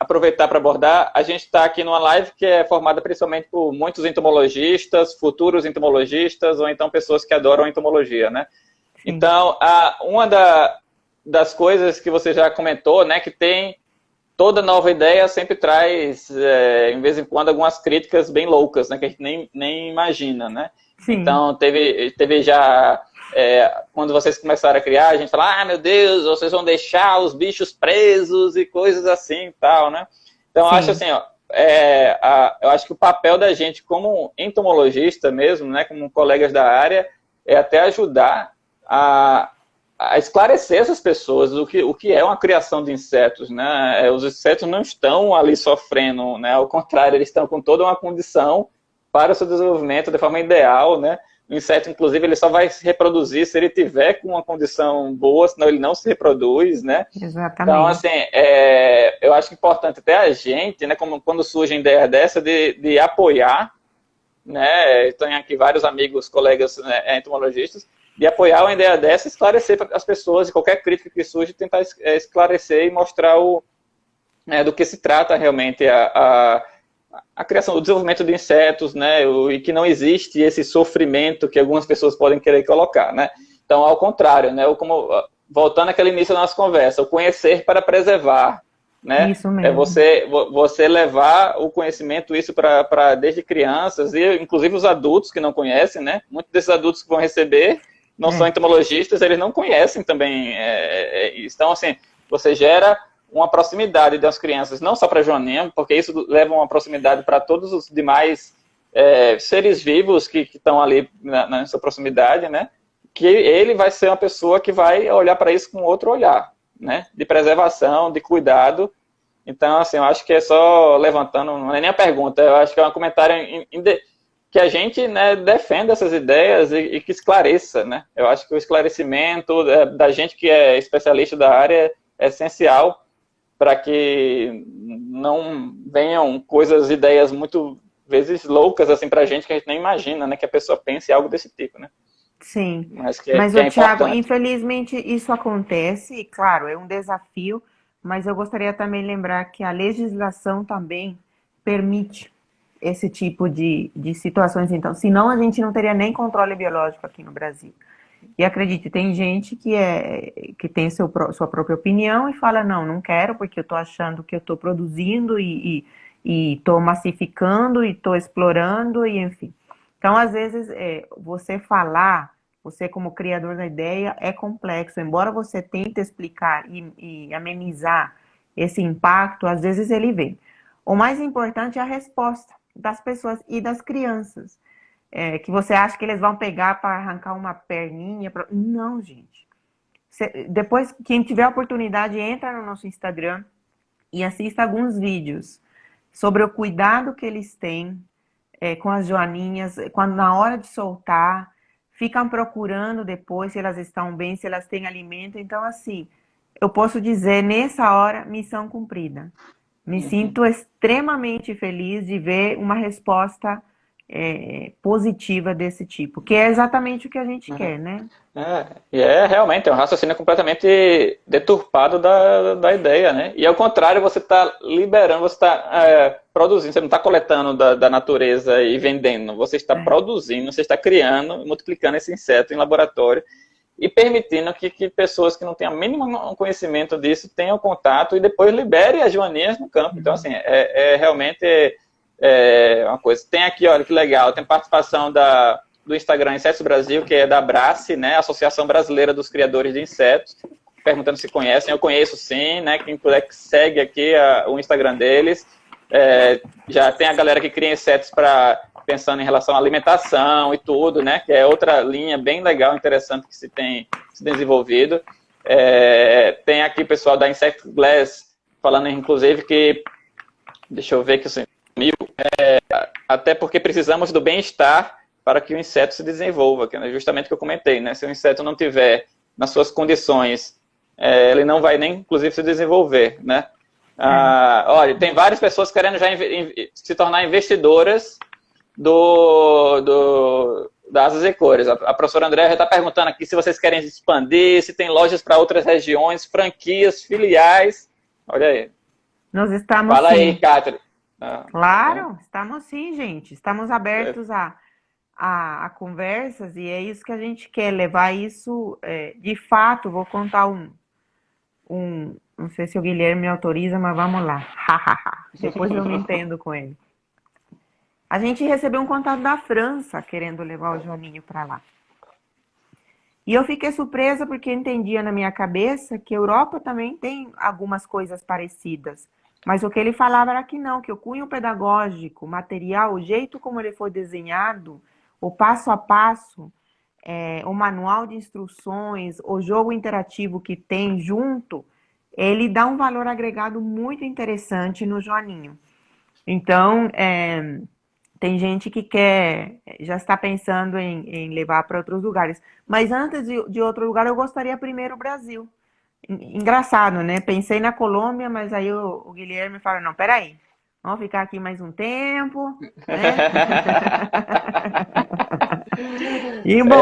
aproveitar para abordar, a gente está aqui numa live que é formada principalmente por muitos entomologistas, futuros entomologistas, ou então pessoas que adoram entomologia, né? sim. Então, uma das coisas que você já comentou, né, que tem toda nova ideia sempre traz, em vez em quando, algumas críticas bem loucas, né, que a gente nem imagina, né? Sim, Então, teve já, quando vocês começaram a criar, a gente fala, meu Deus, vocês vão deixar os bichos presos e coisas assim e tal, né? Então, eu acho sim. assim, ó, eu acho que o papel da gente como entomologista mesmo, né, como colegas da área, é até ajudar a, a esclarecer essas pessoas o que é uma criação de insetos, né? Os insetos não estão ali sofrendo, né? Ao contrário, eles estão com toda uma condição para o seu desenvolvimento de forma ideal, né? O inseto, inclusive, ele só vai se reproduzir se ele tiver com uma condição boa, senão ele não se reproduz, né? Então, Exatamente. assim, eu acho importante até a gente, né, como quando surge ideia dessa, de apoiar, né, tenho aqui vários amigos, colegas, né, entomologistas, de apoiar uma ideia dessa, esclarecer para as pessoas, e qualquer crítica que surge, tentar esclarecer e mostrar do que se trata realmente a criação, o desenvolvimento de insetos, né, e que não existe esse sofrimento que algumas pessoas podem querer colocar, né. Então, ao contrário, né, voltando àquele início da nossa conversa, o conhecer para preservar, né? Isso É mesmo. você levar o conhecimento isso para desde crianças e inclusive os adultos que não conhecem, né? Muitos desses adultos que vão receber não são É, entomologistas, eles não conhecem também. Então, assim, você gera uma proximidade das crianças, não só para Joaninha, porque isso leva uma proximidade para todos os demais seres vivos que estão ali na sua proximidade, né? Que ele vai ser uma pessoa que vai olhar para isso com outro olhar, né? De preservação, de cuidado. Então, assim, eu acho que é só levantando, não é nem a pergunta, eu acho que é um comentário que a gente, né, defenda essas ideias e que esclareça, né? Eu acho que o esclarecimento da gente que é especialista da área é essencial para que não venham coisas, ideias muito vezes loucas assim para a gente que a gente nem imagina, né? Que a pessoa pense algo desse tipo, né? sim. Mas Mas, que ô, é Tiago, importante. infelizmente isso acontece, e claro, é um desafio, mas eu gostaria também de lembrar que a legislação também permite esse tipo de situações, então. Senão a gente não teria nem controle biológico aqui no Brasil. E acredite, tem gente que tem sua própria opinião e fala, não, não quero porque eu estou achando que eu estou produzindo e estou massificando e estou explorando e enfim. Então, às vezes, você falar, você como criador da ideia, é complexo. Embora você tente explicar e amenizar esse impacto, às vezes ele vem. O mais importante é a resposta das pessoas e das crianças que você acha que eles vão pegar para arrancar uma perninha. Não, gente. Depois, quem tiver a oportunidade, entra no nosso Instagram e assista alguns vídeos sobre o cuidado que eles têm com as joaninhas, quando na hora de soltar, ficam procurando depois se elas estão bem, se elas têm alimento. Então, assim, eu posso dizer, nessa hora, missão cumprida. Me Uhum. sinto extremamente feliz de ver uma resposta positiva desse tipo, que é exatamente o que a gente quer, né? E é realmente um raciocínio completamente deturpado da ideia, né? E ao contrário, você está liberando, você está produzindo, você não está coletando da natureza e vendendo, você está É, produzindo, você está criando, multiplicando esse inseto em laboratório. e permitindo que pessoas que não têm o mínimo conhecimento disso tenham contato e depois liberem as joaninhas no campo. Então, assim, realmente uma coisa. Tem aqui, olha que legal, tem participação do Instagram Insetos Brasil, que é da Abrace, né, Associação Brasileira dos Criadores de Insetos, perguntando se conhecem. Eu conheço sim, né, quem puder que segue aqui o Instagram deles. Já tem a galera que cria insetos pensando em relação à alimentação e tudo, né, que é outra linha bem legal, interessante que se tem se desenvolvido. Tem aqui o pessoal da Insect Glass falando, inclusive, que, deixa eu ver que assim, até porque precisamos do bem-estar para que o inseto se desenvolva, que é justamente o que eu comentei, né? Se o inseto não tiver nas suas condições, ele não vai nem, inclusive, se desenvolver, né? Olha, tem várias pessoas querendo já se tornar investidoras da Asas e Cores. A professora Andréa já está perguntando aqui se vocês querem expandir, se tem lojas para outras regiões, franquias, filiais. Olha aí. Nós estamos Fala sim. aí, Catherine. Claro, estamos sim, gente. Estamos abertos a conversas e é isso que a gente quer, levar isso, de fato, vou contar não sei se o Guilherme me autoriza, mas vamos lá. Depois eu me entendo com ele. A gente recebeu um contato da França querendo levar o Joaninho para lá. E eu fiquei surpresa porque entendia na minha cabeça que a Europa também tem algumas coisas parecidas. Mas o que ele falava era que não, que o cunho pedagógico, o material, o jeito como ele foi desenhado, o passo a passo, o manual de instruções, o jogo interativo que tem junto, ele dá um valor agregado muito interessante no Joaninho. Então, tem gente que já está pensando em levar para outros lugares. Mas antes de outro lugar, eu gostaria primeiro o Brasil. Engraçado, né? Pensei na Colômbia, mas aí o Guilherme fala, não, peraí, vamos ficar aqui mais um tempo, né? E bom...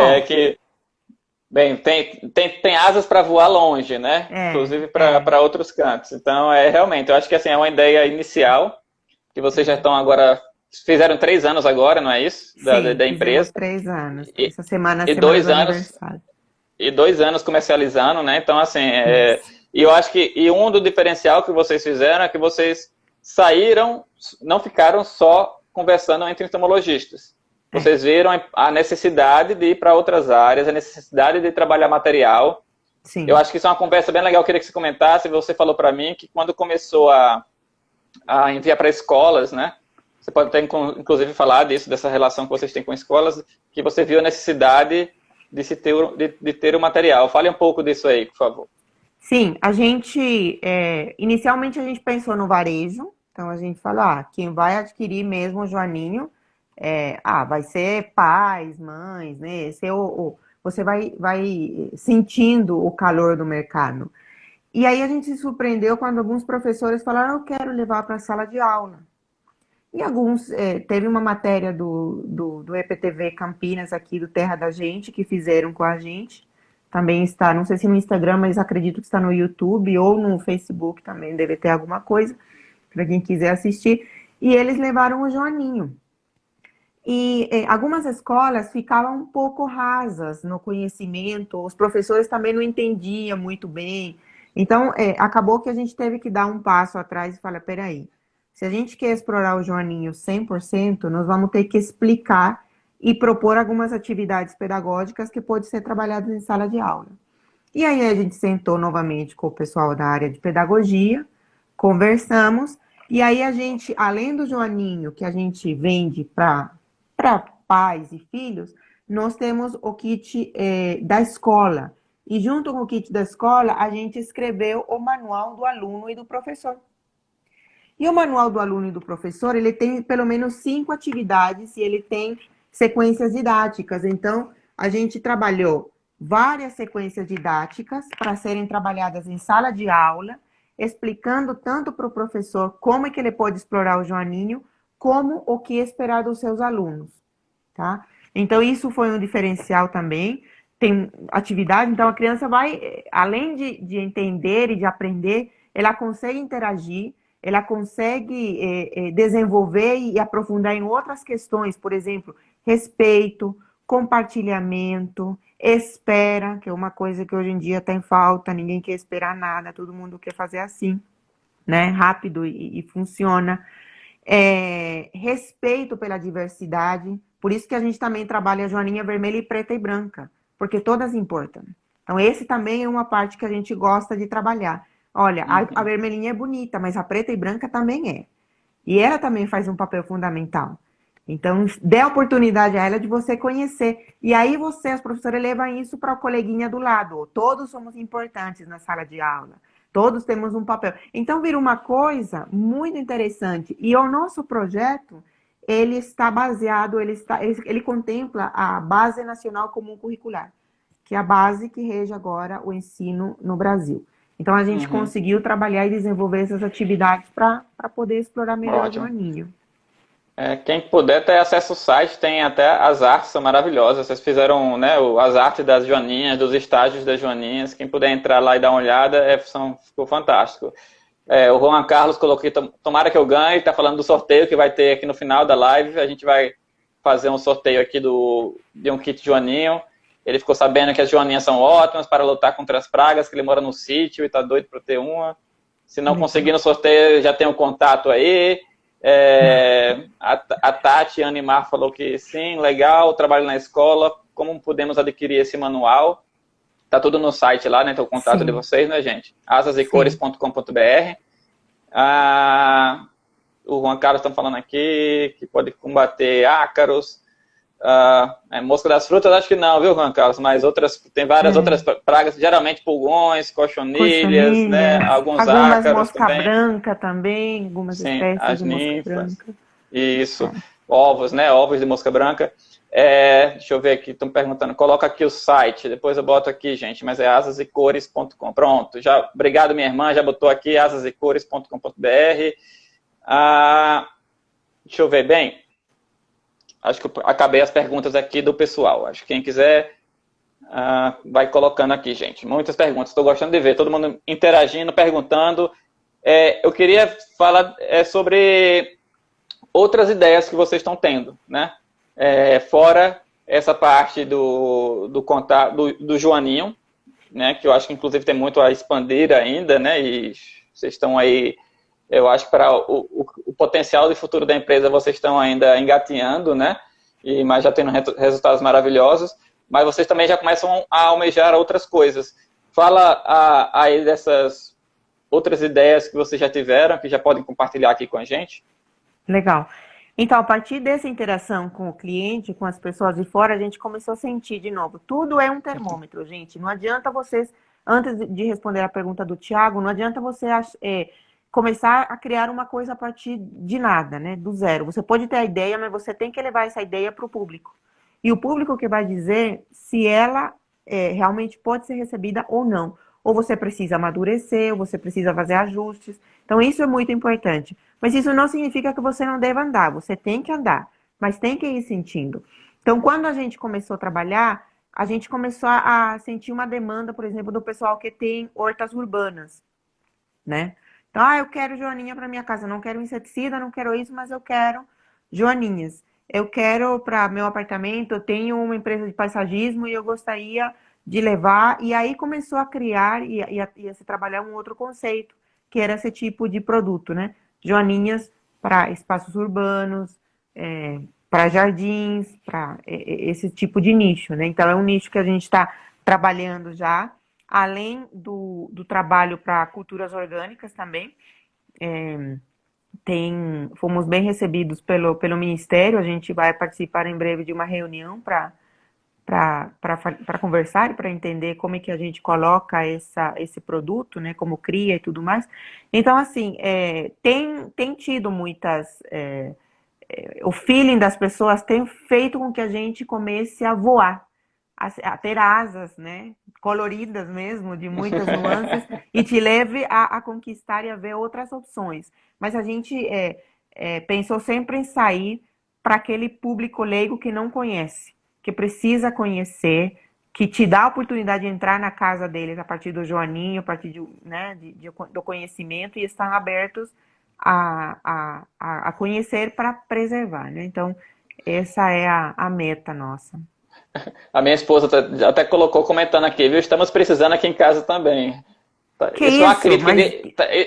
Bem, tem asas para voar longe, né? Inclusive para outros cantos. Então, realmente, eu acho que assim, é uma ideia inicial, que vocês já estão agora... Fizeram 3 anos agora, não é isso? Da empresa. 3 anos. Essa semana e do 2 anos aniversário. E 2 anos comercializando, né? Então, assim, e eu acho que do diferencial que vocês fizeram é que vocês saíram, não ficaram só conversando entre entomologistas. Vocês viram a necessidade de ir para outras áreas, a necessidade de trabalhar material. Sim. Eu acho que isso é uma conversa bem legal, eu queria que você comentasse. Você falou para mim que quando começou a enviar para escolas, né? Você pode ter, inclusive, falar dessa relação que vocês têm com escolas, que você viu a necessidade de ter o material. Fale um pouco disso aí, por favor. Sim, inicialmente a gente pensou no varejo, então a gente falou, quem vai adquirir mesmo o Joaninho, vai ser pais, mães, né? Você vai sentindo o calor do mercado. E aí a gente se surpreendeu quando alguns professores falaram, eu quero levar para a sala de aula. E alguns, teve uma matéria do EPTV Campinas aqui, do Terra da Gente, que fizeram com a gente. Também está, não sei se no Instagram, mas acredito que está no YouTube ou no Facebook também, deve ter alguma coisa, para quem quiser assistir. E eles levaram o Joaninho. E algumas escolas ficavam um pouco rasas no conhecimento, os professores também não entendiam muito bem. Então, acabou que a gente teve que dar um passo atrás e falar, peraí, se a gente quer explorar o Joaninho 100%, nós vamos ter que explicar e propor algumas atividades pedagógicas que podem ser trabalhadas em sala de aula. E aí a gente sentou novamente com o pessoal da área de pedagogia, conversamos, e aí a gente, além do Joaninho que a gente vende para pais e filhos, nós temos o kit da escola. E junto com o kit da escola, a gente escreveu o manual do aluno e do professor. E o manual do aluno e do professor, ele tem pelo menos 5 atividades e ele tem sequências didáticas. Então, a gente trabalhou várias sequências didáticas para serem trabalhadas em sala de aula, explicando tanto para o professor como é que ele pode explorar o Joaninho, como o que esperar dos seus alunos, tá? Então, isso foi um diferencial também. Tem atividade, então a criança vai, além de entender e de aprender, ela consegue interagir, ela consegue desenvolver e aprofundar em outras questões, por exemplo, respeito, compartilhamento, espera, que é uma coisa que hoje em dia tem falta, ninguém quer esperar nada, todo mundo quer fazer assim, né? Rápido e funciona. Respeito pela diversidade, por isso que a gente também trabalha a joaninha vermelha e preta e branca, porque todas importam. Então, esse também é uma parte que a gente gosta de trabalhar. Olha, a Uhum. vermelhinha é bonita, mas a preta e branca também é. E ela também faz um papel fundamental. Então, dê a oportunidade a ela de você conhecer. E aí você, as professoras, levam isso para a coleguinha do lado. Todos somos importantes na sala de aula. Todos temos um papel. Então, vira uma coisa muito interessante. E o nosso projeto, ele está baseado, ele contempla a Base Nacional Comum Curricular, que é a base que rege agora o ensino no Brasil. Então, a gente Uhum. conseguiu trabalhar e desenvolver essas atividades para poder explorar melhor o Ótimo. Joaninho. Quem puder ter acesso ao site, tem até as artes, são maravilhosas. Vocês fizeram, né, as artes das joaninhas, dos estágios das joaninhas. Quem puder entrar lá e dar uma olhada, ficou fantástico. O Juan Carlos colocou, tomara que eu ganhe, está falando do sorteio que vai ter aqui no final da live. A gente vai fazer um sorteio aqui de um kit joaninho. Ele ficou sabendo que as joaninhas são ótimas para lutar contra as pragas, que ele mora no sítio e está doido para ter uma. Se não conseguir no sorteio, já tem um contato aí. A Tati Animar falou que sim, legal, trabalho na escola, como podemos adquirir esse manual? Tá tudo no site lá, né? Tem o contato de Sim, vocês, né, gente? sim. asasecores.com.br. O Juan Carlos está falando aqui que pode combater ácaros. Mosca das frutas, acho que não, viu, Juan Carlos? Mas tem várias outras pragas, geralmente pulgões, cochonilhas, né? Cochonilhas, Alguns algumas ácaros mosca também. branca também, algumas Sim, espécies as de mosca ninfas. branca. Isso. Ovos, né? Ovos de mosca branca. Deixa eu ver aqui, estão perguntando. Coloca aqui o site, depois eu boto aqui, gente, mas é asasecores.com. Pronto. Já, obrigado, minha irmã, já botou aqui asasecores.com.br. Deixa eu ver bem. Acho que eu acabei as perguntas aqui do pessoal. Acho que quem quiser vai colocando aqui, gente. Muitas perguntas. Estou gostando de ver todo mundo interagindo, perguntando. Eu queria falar sobre outras ideias que vocês estão tendo, né? Fora essa parte do contato do Joaninho, né? Que eu acho que inclusive tem muito a expandir ainda, né? E vocês estão aí, eu acho que para o potencial de futuro da empresa vocês estão ainda engatinhando, né? Mas já tendo resultados maravilhosos. Mas vocês também já começam a almejar outras coisas. Fala aí dessas outras ideias que vocês já tiveram, que já podem compartilhar aqui com a gente. Legal. Então, a partir dessa interação com o cliente, com as pessoas de fora, a gente começou a sentir de novo. Tudo é um termômetro, gente. Não adianta vocês, antes de responder a pergunta do Tiago, não adianta você começar a criar uma coisa a partir de nada, né? Do zero. Você pode ter a ideia, mas você tem que levar essa ideia para o público. E o público que vai dizer se ela realmente pode ser recebida ou não. Ou você precisa amadurecer, ou você precisa fazer ajustes. Então, isso é muito importante. Mas isso não significa que você não deva andar. Você tem que andar, mas tem que ir sentindo. Então, quando a gente começou a trabalhar, a gente começou a sentir uma demanda, por exemplo, do pessoal que tem hortas urbanas, né? Então, eu quero joaninha para minha casa. Não quero inseticida, não quero isso, mas eu quero joaninhas. Eu quero para meu apartamento, eu tenho uma empresa de paisagismo e eu gostaria de levar. E aí começou a criar e a se trabalhar um outro conceito, que era esse tipo de produto, né? Joaninhas para espaços urbanos, para jardins, para esse tipo de nicho, né? Então, é um nicho que a gente está trabalhando já, além do trabalho para culturas orgânicas também. Fomos bem recebidos pelo Ministério, a gente vai participar em breve de uma reunião para conversar e para entender como é que a gente coloca esse produto, né, como cria e tudo mais. Então, assim, tem tido muitas... o feeling das pessoas tem feito com que a gente comece a voar, a ter asas, né, coloridas mesmo, de muitas nuances, e te leve a conquistar e a ver outras opções. Mas a gente pensou sempre em sair para aquele público leigo que não conhece, que precisa conhecer, que te dá a oportunidade de entrar na casa deles a partir do Joaninho, a partir do conhecimento, e estão abertos a conhecer para preservar, né? Então, essa é a meta nossa. A minha esposa até colocou comentando aqui, viu? Estamos precisando aqui em casa também. Que Isso é uma isso? crítica, Mas,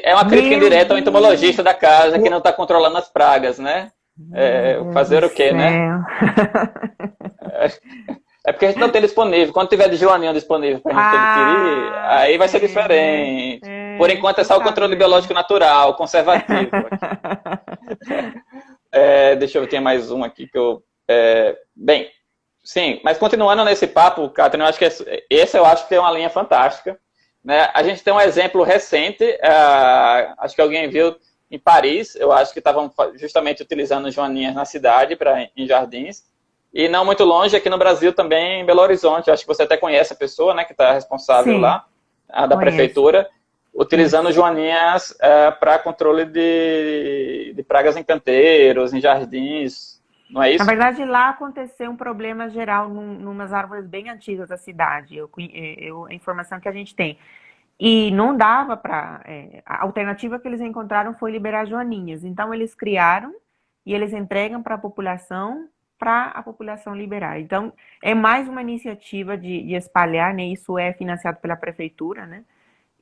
é uma crítica meu indireta ao entomologista Deus! da casa que não O- está controlando as pragas, né? Meu Deus do Fazer o quê, né? céu. É porque a gente não tem disponível. Quando tiver de joaninha disponível para a gente adquirir, Ah, aí vai ser sei, né? diferente. Por É, enquanto é tô só o controle sabendo. biológico natural, conservativo aqui. Deixa eu ver, tem mais um aqui que eu. Bem, sim, mas continuando nesse papo, Catherine, eu acho que esse eu acho que é uma linha fantástica. Né? A gente tem um exemplo recente, acho que alguém viu em Paris, eu acho que estavam justamente utilizando joaninhas na cidade, em jardins, e não muito longe, aqui no Brasil também, em Belo Horizonte, acho que você até conhece a pessoa, né, que está responsável Sim, lá, da conheço. prefeitura, utilizando Isso. joaninhas para controle de pragas em canteiros, em jardins, não é Na isso? verdade, lá aconteceu um problema geral numas árvores bem antigas da cidade. A informação que a gente tem. E não dava para. A alternativa que eles encontraram foi liberar joaninhas. Então, eles criaram e eles entregam para a população liberar. Então, é mais uma iniciativa de espalhar, né? Isso é financiado pela prefeitura, né?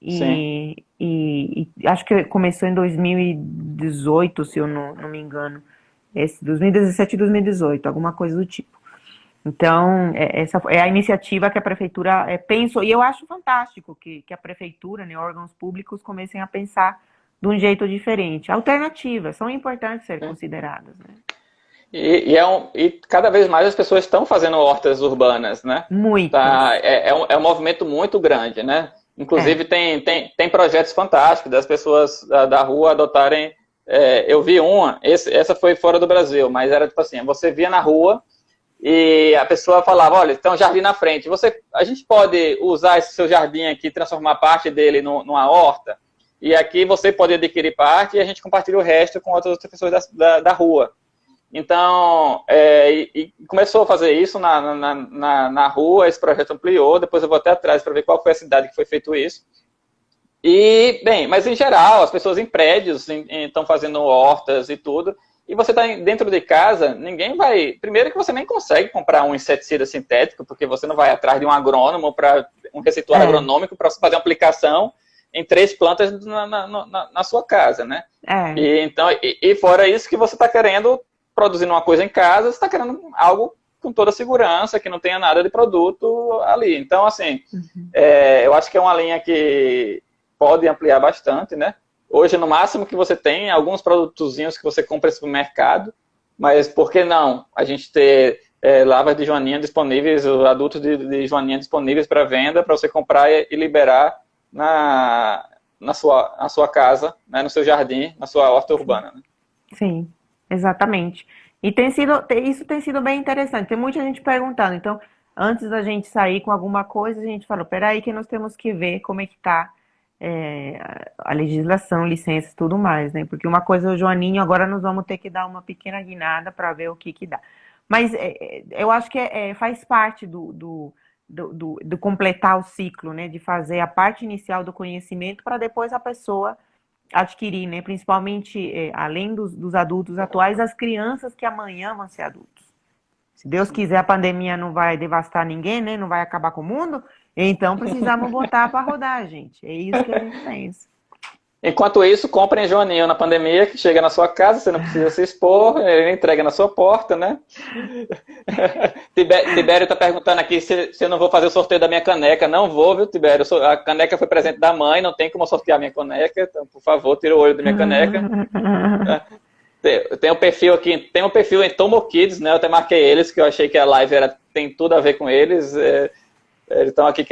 Sim. E acho que começou em 2018, se eu não me engano. 2017 e 2018, alguma coisa do tipo. Então, essa é a iniciativa que a prefeitura pensou, e eu acho fantástico que a prefeitura, né, órgãos públicos comecem a pensar de um jeito diferente. Alternativas são importantes ser consideradas, né? E cada vez mais as pessoas estão fazendo hortas urbanas, né? Tá, Muitas. é um movimento muito grande, né? É, Inclusive tem projetos fantásticos das pessoas da rua adotarem. Eu vi essa foi fora do Brasil, mas era tipo assim, você via na rua e a pessoa falava, olha, tem um jardim na frente, a gente pode usar esse seu jardim aqui, transformar parte dele numa horta, e aqui você pode adquirir parte e a gente compartilha o resto com outras pessoas da rua. Então, e começou a fazer isso na rua, esse projeto ampliou, depois eu vou até atrás para ver qual foi a cidade que foi feito isso. E, bem, mas em geral, as pessoas em prédios estão fazendo hortas e tudo, e você está dentro de casa, ninguém vai... Primeiro que você nem consegue comprar um inseticida sintético, porque você não vai atrás de um agrônomo, um receituário é, agronômico para fazer uma aplicação em 3 plantas na sua casa, né? é. E fora isso que você está querendo produzindo uma coisa em casa, você está querendo algo com toda a segurança, que não tenha nada de produto ali. Então, assim, Uhum. eu acho que é uma linha que pode ampliar bastante, né? Hoje, no máximo que você tem, alguns produtozinhos que você compra no supermercado, mas por que não a gente ter lavas de joaninha disponíveis, adultos de joaninha disponíveis para venda, para você comprar e liberar na sua casa, né, no seu jardim, na sua horta urbana. Né? Sim, exatamente. Isso tem sido bem interessante. Tem muita gente perguntando. Então, antes da gente sair com alguma coisa, a gente falou, peraí que nós temos que ver como é que tá a legislação, licenças, tudo mais, né? Porque uma coisa é o Joaninho, agora nós vamos ter que dar uma pequena guinada para ver o que que dá. Mas eu acho que faz parte do completar o ciclo, né? De fazer a parte inicial do conhecimento para depois a pessoa adquirir, né? Principalmente, além dos adultos atuais, as crianças que amanhã vão ser adultos. Se Deus quiser, a pandemia não vai devastar ninguém, né? Não vai acabar com o mundo. Então precisamos botar para rodar, gente. É isso que a gente pensa. Enquanto isso, comprem Joaninho na pandemia, que chega na sua casa, você não precisa se expor, ele entrega na sua porta, né? Tibério está perguntando aqui se eu não vou fazer o sorteio da minha caneca. Não vou, viu, Tibério? A caneca foi presente da mãe, não tem como sortear a minha caneca, então, por favor, tira o olho da minha caneca. Tem um perfil aqui, tem um perfil em Tomo Kids, né? Eu até marquei eles, que eu achei que a live tem tudo a ver com eles. Eles estão aqui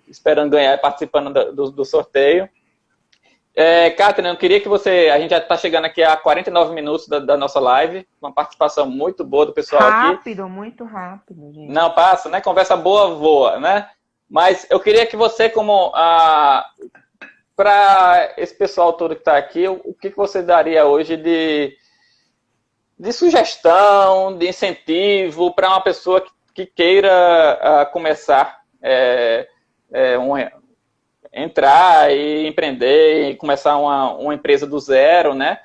esperando ganhar, participando do sorteio. Catherine, eu queria que a gente já está chegando aqui a 49 minutos da nossa live, uma participação muito boa do pessoal aqui. Rápido, muito rápido, gente. Não passa, né? Conversa boa, voa, né? Mas eu queria que você, para esse pessoal todo que está aqui, o que você daria hoje de sugestão, de incentivo para uma pessoa que queira começar entrar e empreender e começar uma empresa do zero, né?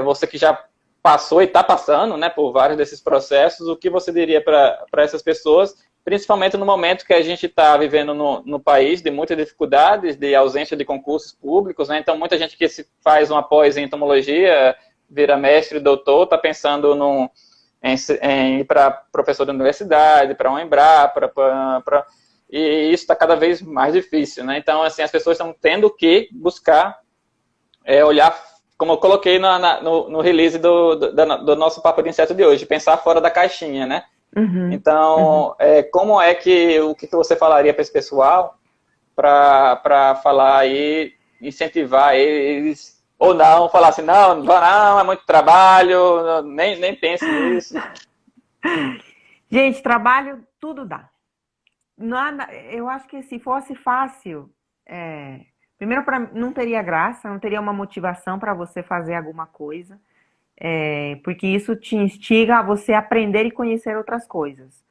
Você que já passou e está passando, né, por vários desses processos, o que você diria para essas pessoas, principalmente no momento que a gente está vivendo no país de muitas dificuldades, de ausência de concursos públicos, né? Então muita gente que se faz uma pós em entomologia, vira mestre, doutor, está pensando em ir para professor da universidade, para um Embrapa, e isso está cada vez mais difícil, né? Então, assim, as pessoas estão tendo que buscar olhar, como eu coloquei no release do nosso papo de inseto de hoje, pensar fora da caixinha, né? Uhum, Então, como é que, o que você falaria para esse pessoal para falar aí, incentivar eles, ou não, falar assim, não, é muito trabalho, nem pense nisso. Gente, trabalho, tudo dá. Nada, eu acho que se fosse fácil, primeiro não teria graça, não teria uma motivação para você fazer alguma coisa, porque isso te instiga a você aprender e conhecer outras coisas.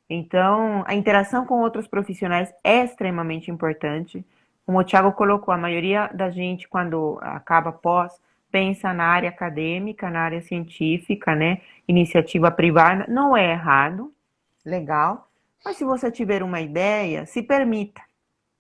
Então, a interação com outros profissionais é extremamente importante. Como o Thiago colocou, a maioria da gente, quando acaba pós, pensa na área acadêmica, na área científica, né? Iniciativa privada, não é errado, legal. Mas se você tiver uma ideia, se permita.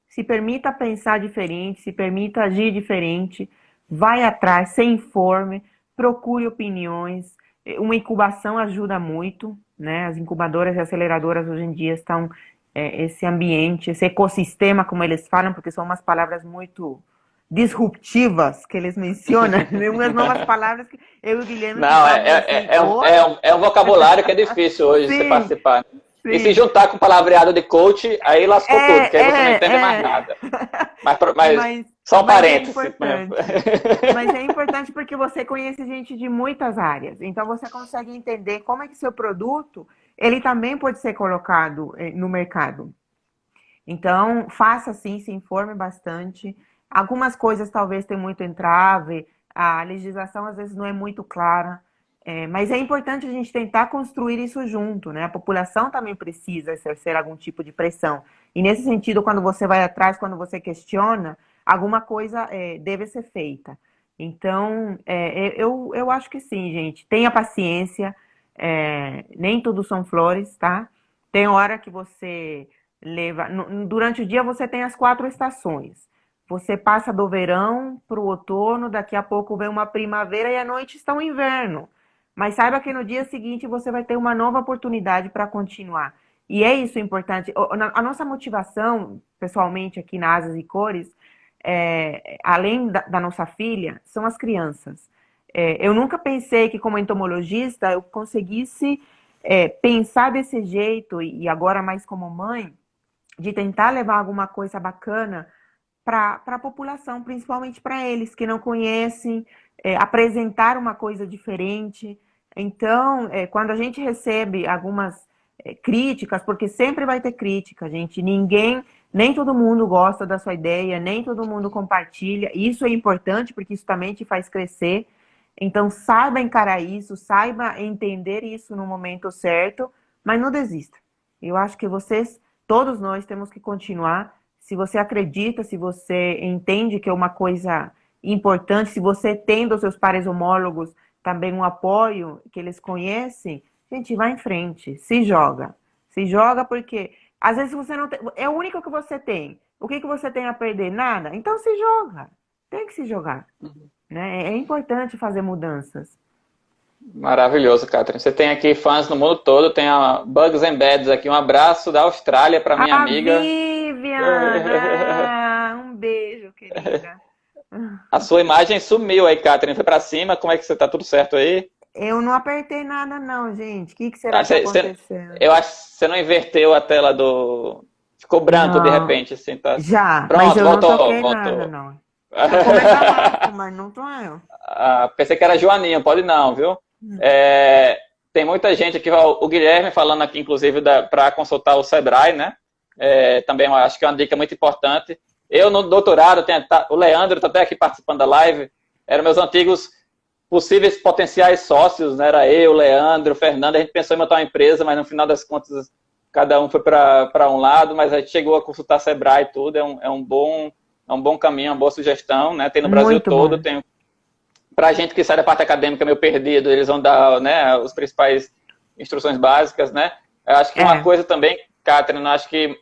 Se permita pensar diferente, se permita agir diferente, vai atrás, se informe, procure opiniões. Uma incubação ajuda muito, né? As incubadoras e aceleradoras hoje em dia estão esse ambiente, esse ecossistema, como eles falam, porque são umas palavras muito disruptivas que eles mencionam, umas novas palavras que eu e o Guilherme Não, ficamos é um vocabulário que é difícil hoje você sim, participar. E se sim. juntar com o palavreado de coach, aí lascou tudo, porque aí você não entende mais nada. Mas só um Mas é parênteses. importante. Mas é importante porque você conhece gente de muitas áreas. Então você consegue entender como é que seu produto, ele também pode ser colocado no mercado. Então, faça assim, se informe bastante. Algumas coisas talvez tenham muito entrave, a legislação às vezes não é muito clara, mas é importante a gente tentar construir isso junto, né? A população também precisa exercer algum tipo de pressão. E nesse sentido, quando você vai atrás, quando você questiona, alguma coisa deve ser feita. Então, eu acho que sim, gente. Tenha paciência, nem tudo são flores, tá? Tem hora que você durante o dia você tem as 4 estações. Você passa do verão para o outono, daqui a pouco vem uma primavera e à noite está o inverno. Mas saiba que no dia seguinte você vai ter uma nova oportunidade para continuar. E é isso importante. A nossa motivação, pessoalmente, aqui na Asas e Cores, além da nossa filha, são as crianças. Eu nunca pensei que, como entomologista, eu conseguisse pensar desse jeito, e agora mais como mãe, de tentar levar alguma coisa bacana para a população, principalmente para eles que não conhecem, apresentar uma coisa diferente. Então, quando a gente recebe algumas críticas, porque sempre vai ter crítica, gente, nem todo mundo gosta da sua ideia, nem todo mundo compartilha. Isso é importante porque isso também te faz crescer. Então, saiba encarar isso, saiba entender isso no momento certo, mas não desista. Eu acho que todos nós temos que continuar. Se você acredita, se você entende que é uma coisa importante, se você tem dos seus pares homólogos também um apoio que eles conhecem, gente, vai em frente, se joga. Se joga porque às vezes você não tem, é o único que você tem. O que você tem a perder? Nada. Então se joga. Tem que se jogar. Né? É importante fazer mudanças. Maravilhoso, Catherine. Você tem aqui fãs no mundo todo, tem a Bugs and Bads aqui. Um abraço da Austrália para minha amiga. Viviana! Um beijo, querida. A sua imagem sumiu aí, Catherine. Foi para cima. Como é que você tá? Tudo certo aí? Eu não apertei nada, não, gente. O que será que aconteceu? Eu acho que você não inverteu a tela do. Ficou branco de repente, assim, tá? Já, Pronto, mas eu voltou, não toquei voltou. nada, não. Eu começo a máscara, mas não tô eu. Pensei que era Joaninha, pode não, viu? Tem muita gente aqui, o Guilherme falando aqui, inclusive, para consultar o Sebrae, né? Também eu acho que é uma dica muito importante. Eu, no doutorado, o Leandro está até aqui participando da live, eram meus antigos possíveis potenciais sócios, né? Era eu, o Leandro, o Fernando, a gente pensou em montar uma empresa, mas no final das contas, cada um foi para um lado, mas a gente chegou a consultar Sebrae e tudo, é um bom caminho, uma boa sugestão, né? Tem no Brasil Muito todo, bom. tem para a gente que sai da parte acadêmica meio perdido, eles vão dar, né, as principais instruções básicas, né? Eu acho que uma coisa também, Catherine, acho que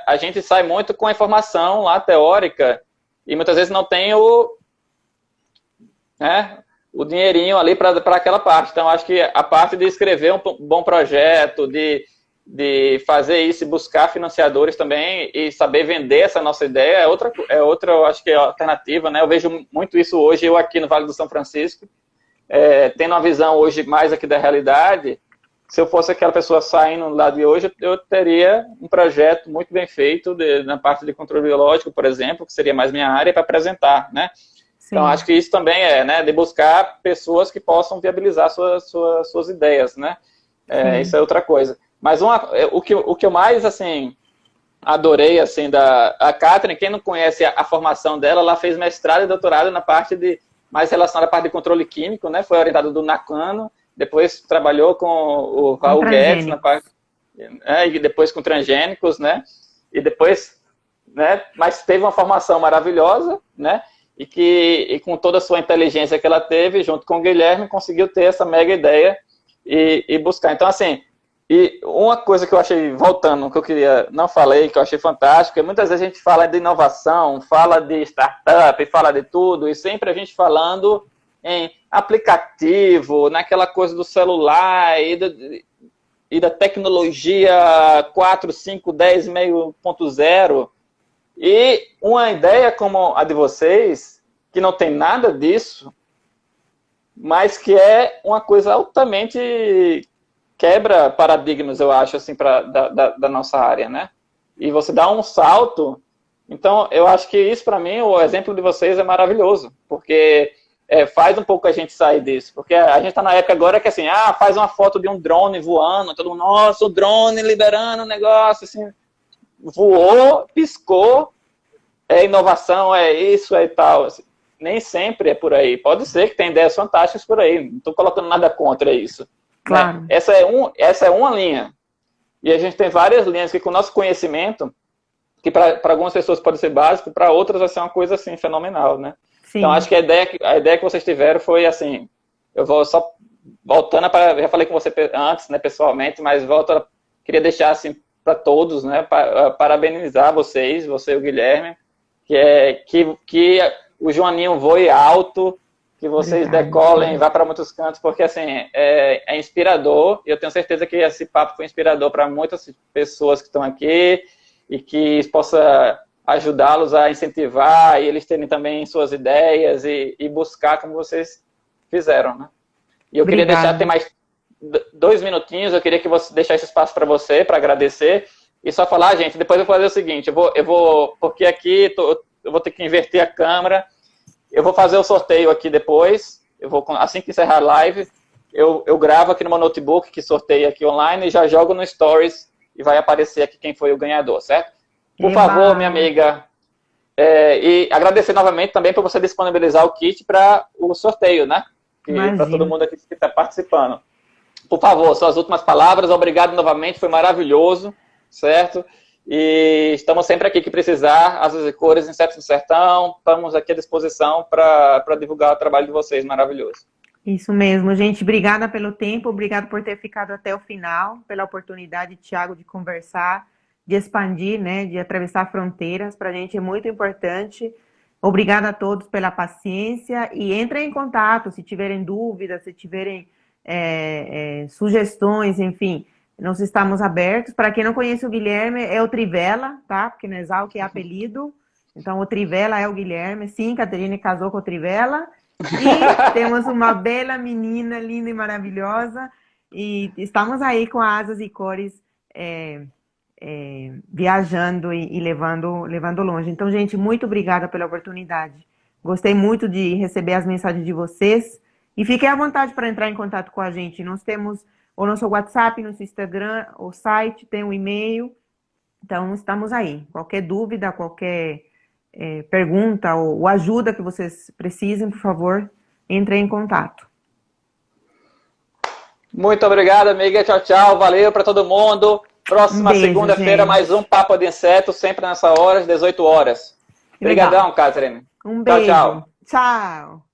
a gente sai muito com a informação lá teórica e muitas vezes não tem o dinheirinho ali para aquela parte. Então, acho que a parte de escrever um bom projeto, de fazer isso e buscar financiadores também e saber vender essa nossa ideia é outra, eu acho que é alternativa, né? Eu vejo muito isso hoje, eu aqui no Vale do São Francisco, tendo uma visão hoje mais aqui da realidade. Se eu fosse aquela pessoa saindo lá de hoje, eu teria um projeto muito bem feito na parte de controle biológico, por exemplo, que seria mais minha área, para apresentar, né? Sim. Então, acho que isso também né, de buscar pessoas que possam viabilizar suas ideias, né? Isso é outra coisa. Mas o que eu mais, assim, adorei, assim, a Catherine, quem não conhece a formação dela, ela fez mestrado e doutorado na parte mais relacionada à parte de controle químico, né? Foi orientada do Nakano, depois trabalhou com o Raul Guedes na parte, e depois com transgênicos, né? E depois, né? Mas teve uma formação maravilhosa, né? E com toda a sua inteligência que ela teve, junto com o Guilherme, conseguiu ter essa mega ideia e buscar. Então, assim, e uma coisa que eu achei, voltando, que eu não falei, que eu achei fantástico, é muitas vezes a gente fala de inovação, fala de startup, fala de tudo, e sempre a gente falando em aplicativo, naquela coisa do celular e da tecnologia 4, 5, 10, meio ponto zero. E uma ideia como a de vocês, que não tem nada disso, mas que é uma coisa altamente quebra paradigmas, eu acho, assim, da nossa área, né? E você dá um salto. Então, eu acho que isso, para mim, o exemplo de vocês é maravilhoso, porque faz um pouco a gente sair disso. Porque a gente está na época agora que, assim, faz uma foto de um drone voando, todo mundo, nossa, o drone liberando o negócio, assim, voou, piscou, inovação, isso, tal. Assim, nem sempre é por aí. Pode ser que tem ideias fantásticas por aí. Não estou colocando nada contra isso. Claro. Né? Essa é uma linha. E a gente tem várias linhas que, com o nosso conhecimento, que para algumas pessoas pode ser básico, para outras vai ser uma coisa assim, fenomenal, né? Sim. Então, acho que a ideia que vocês tiveram foi assim, eu vou só voltando para, já falei com você antes, né, pessoalmente, mas queria deixar assim para todos, né, parabenizar vocês, você e o Guilherme, que o Joaninho voe alto, que vocês decolem, vá para muitos cantos, porque assim, é inspirador, e eu tenho certeza que esse papo foi inspirador para muitas pessoas que estão aqui, e que isso possa ajudá-los a incentivar, e eles terem também suas ideias, e buscar como vocês fizeram, né? E eu queria deixar, tem mais 2 minutinhos, eu queria que você deixasse espaço para você, para agradecer, e só falar, gente, depois eu vou fazer o seguinte, eu vou porque aqui eu vou ter que inverter a câmera, eu vou fazer o sorteio aqui depois, assim que encerrar a live, eu gravo aqui no meu notebook, que sorteio aqui online, e já jogo no Stories, e vai aparecer aqui quem foi o ganhador, certo? Por favor, minha amiga, e agradecer novamente também por você disponibilizar o kit para o sorteio, né? Para todo mundo aqui que está participando. Por favor, suas últimas palavras, obrigado novamente, foi maravilhoso, certo? E estamos sempre aqui que precisar, Asas e Cores, Insetos do Sertão, estamos aqui à disposição para divulgar o trabalho de vocês, maravilhoso. Isso mesmo, gente, obrigada pelo tempo, obrigado por ter ficado até o final, pela oportunidade, Thiago, de conversar, de expandir, né, de atravessar fronteiras, para a gente é muito importante. Obrigada a todos pela paciência e entrem em contato se tiverem dúvidas, se tiverem sugestões, enfim, nós estamos abertos. Para quem não conhece o Guilherme, é o Trivela, tá? Porque no Exalc é apelido, então o Trivela é o Guilherme. Sim, Caterine casou com o Trivela. E temos uma bela menina, linda e maravilhosa, e estamos aí com Asas e Cores viajando e levando longe. Então, gente, muito obrigada pela oportunidade. Gostei muito de receber as mensagens de vocês, e fiquem à vontade para entrar em contato com a gente. Nós temos o nosso WhatsApp, nosso Instagram, o site, tem um e-mail, então estamos aí. Qualquer dúvida, qualquer pergunta ou ajuda que vocês precisem, por favor, entrem em contato. Muito obrigado, amiga. Tchau, tchau. Valeu para todo mundo. Próxima segunda-feira, mais um Papo de Inseto, sempre nessa hora, às 18 horas. Obrigadão, Catherine. Um beijo. Tchau, tchau. Tchau.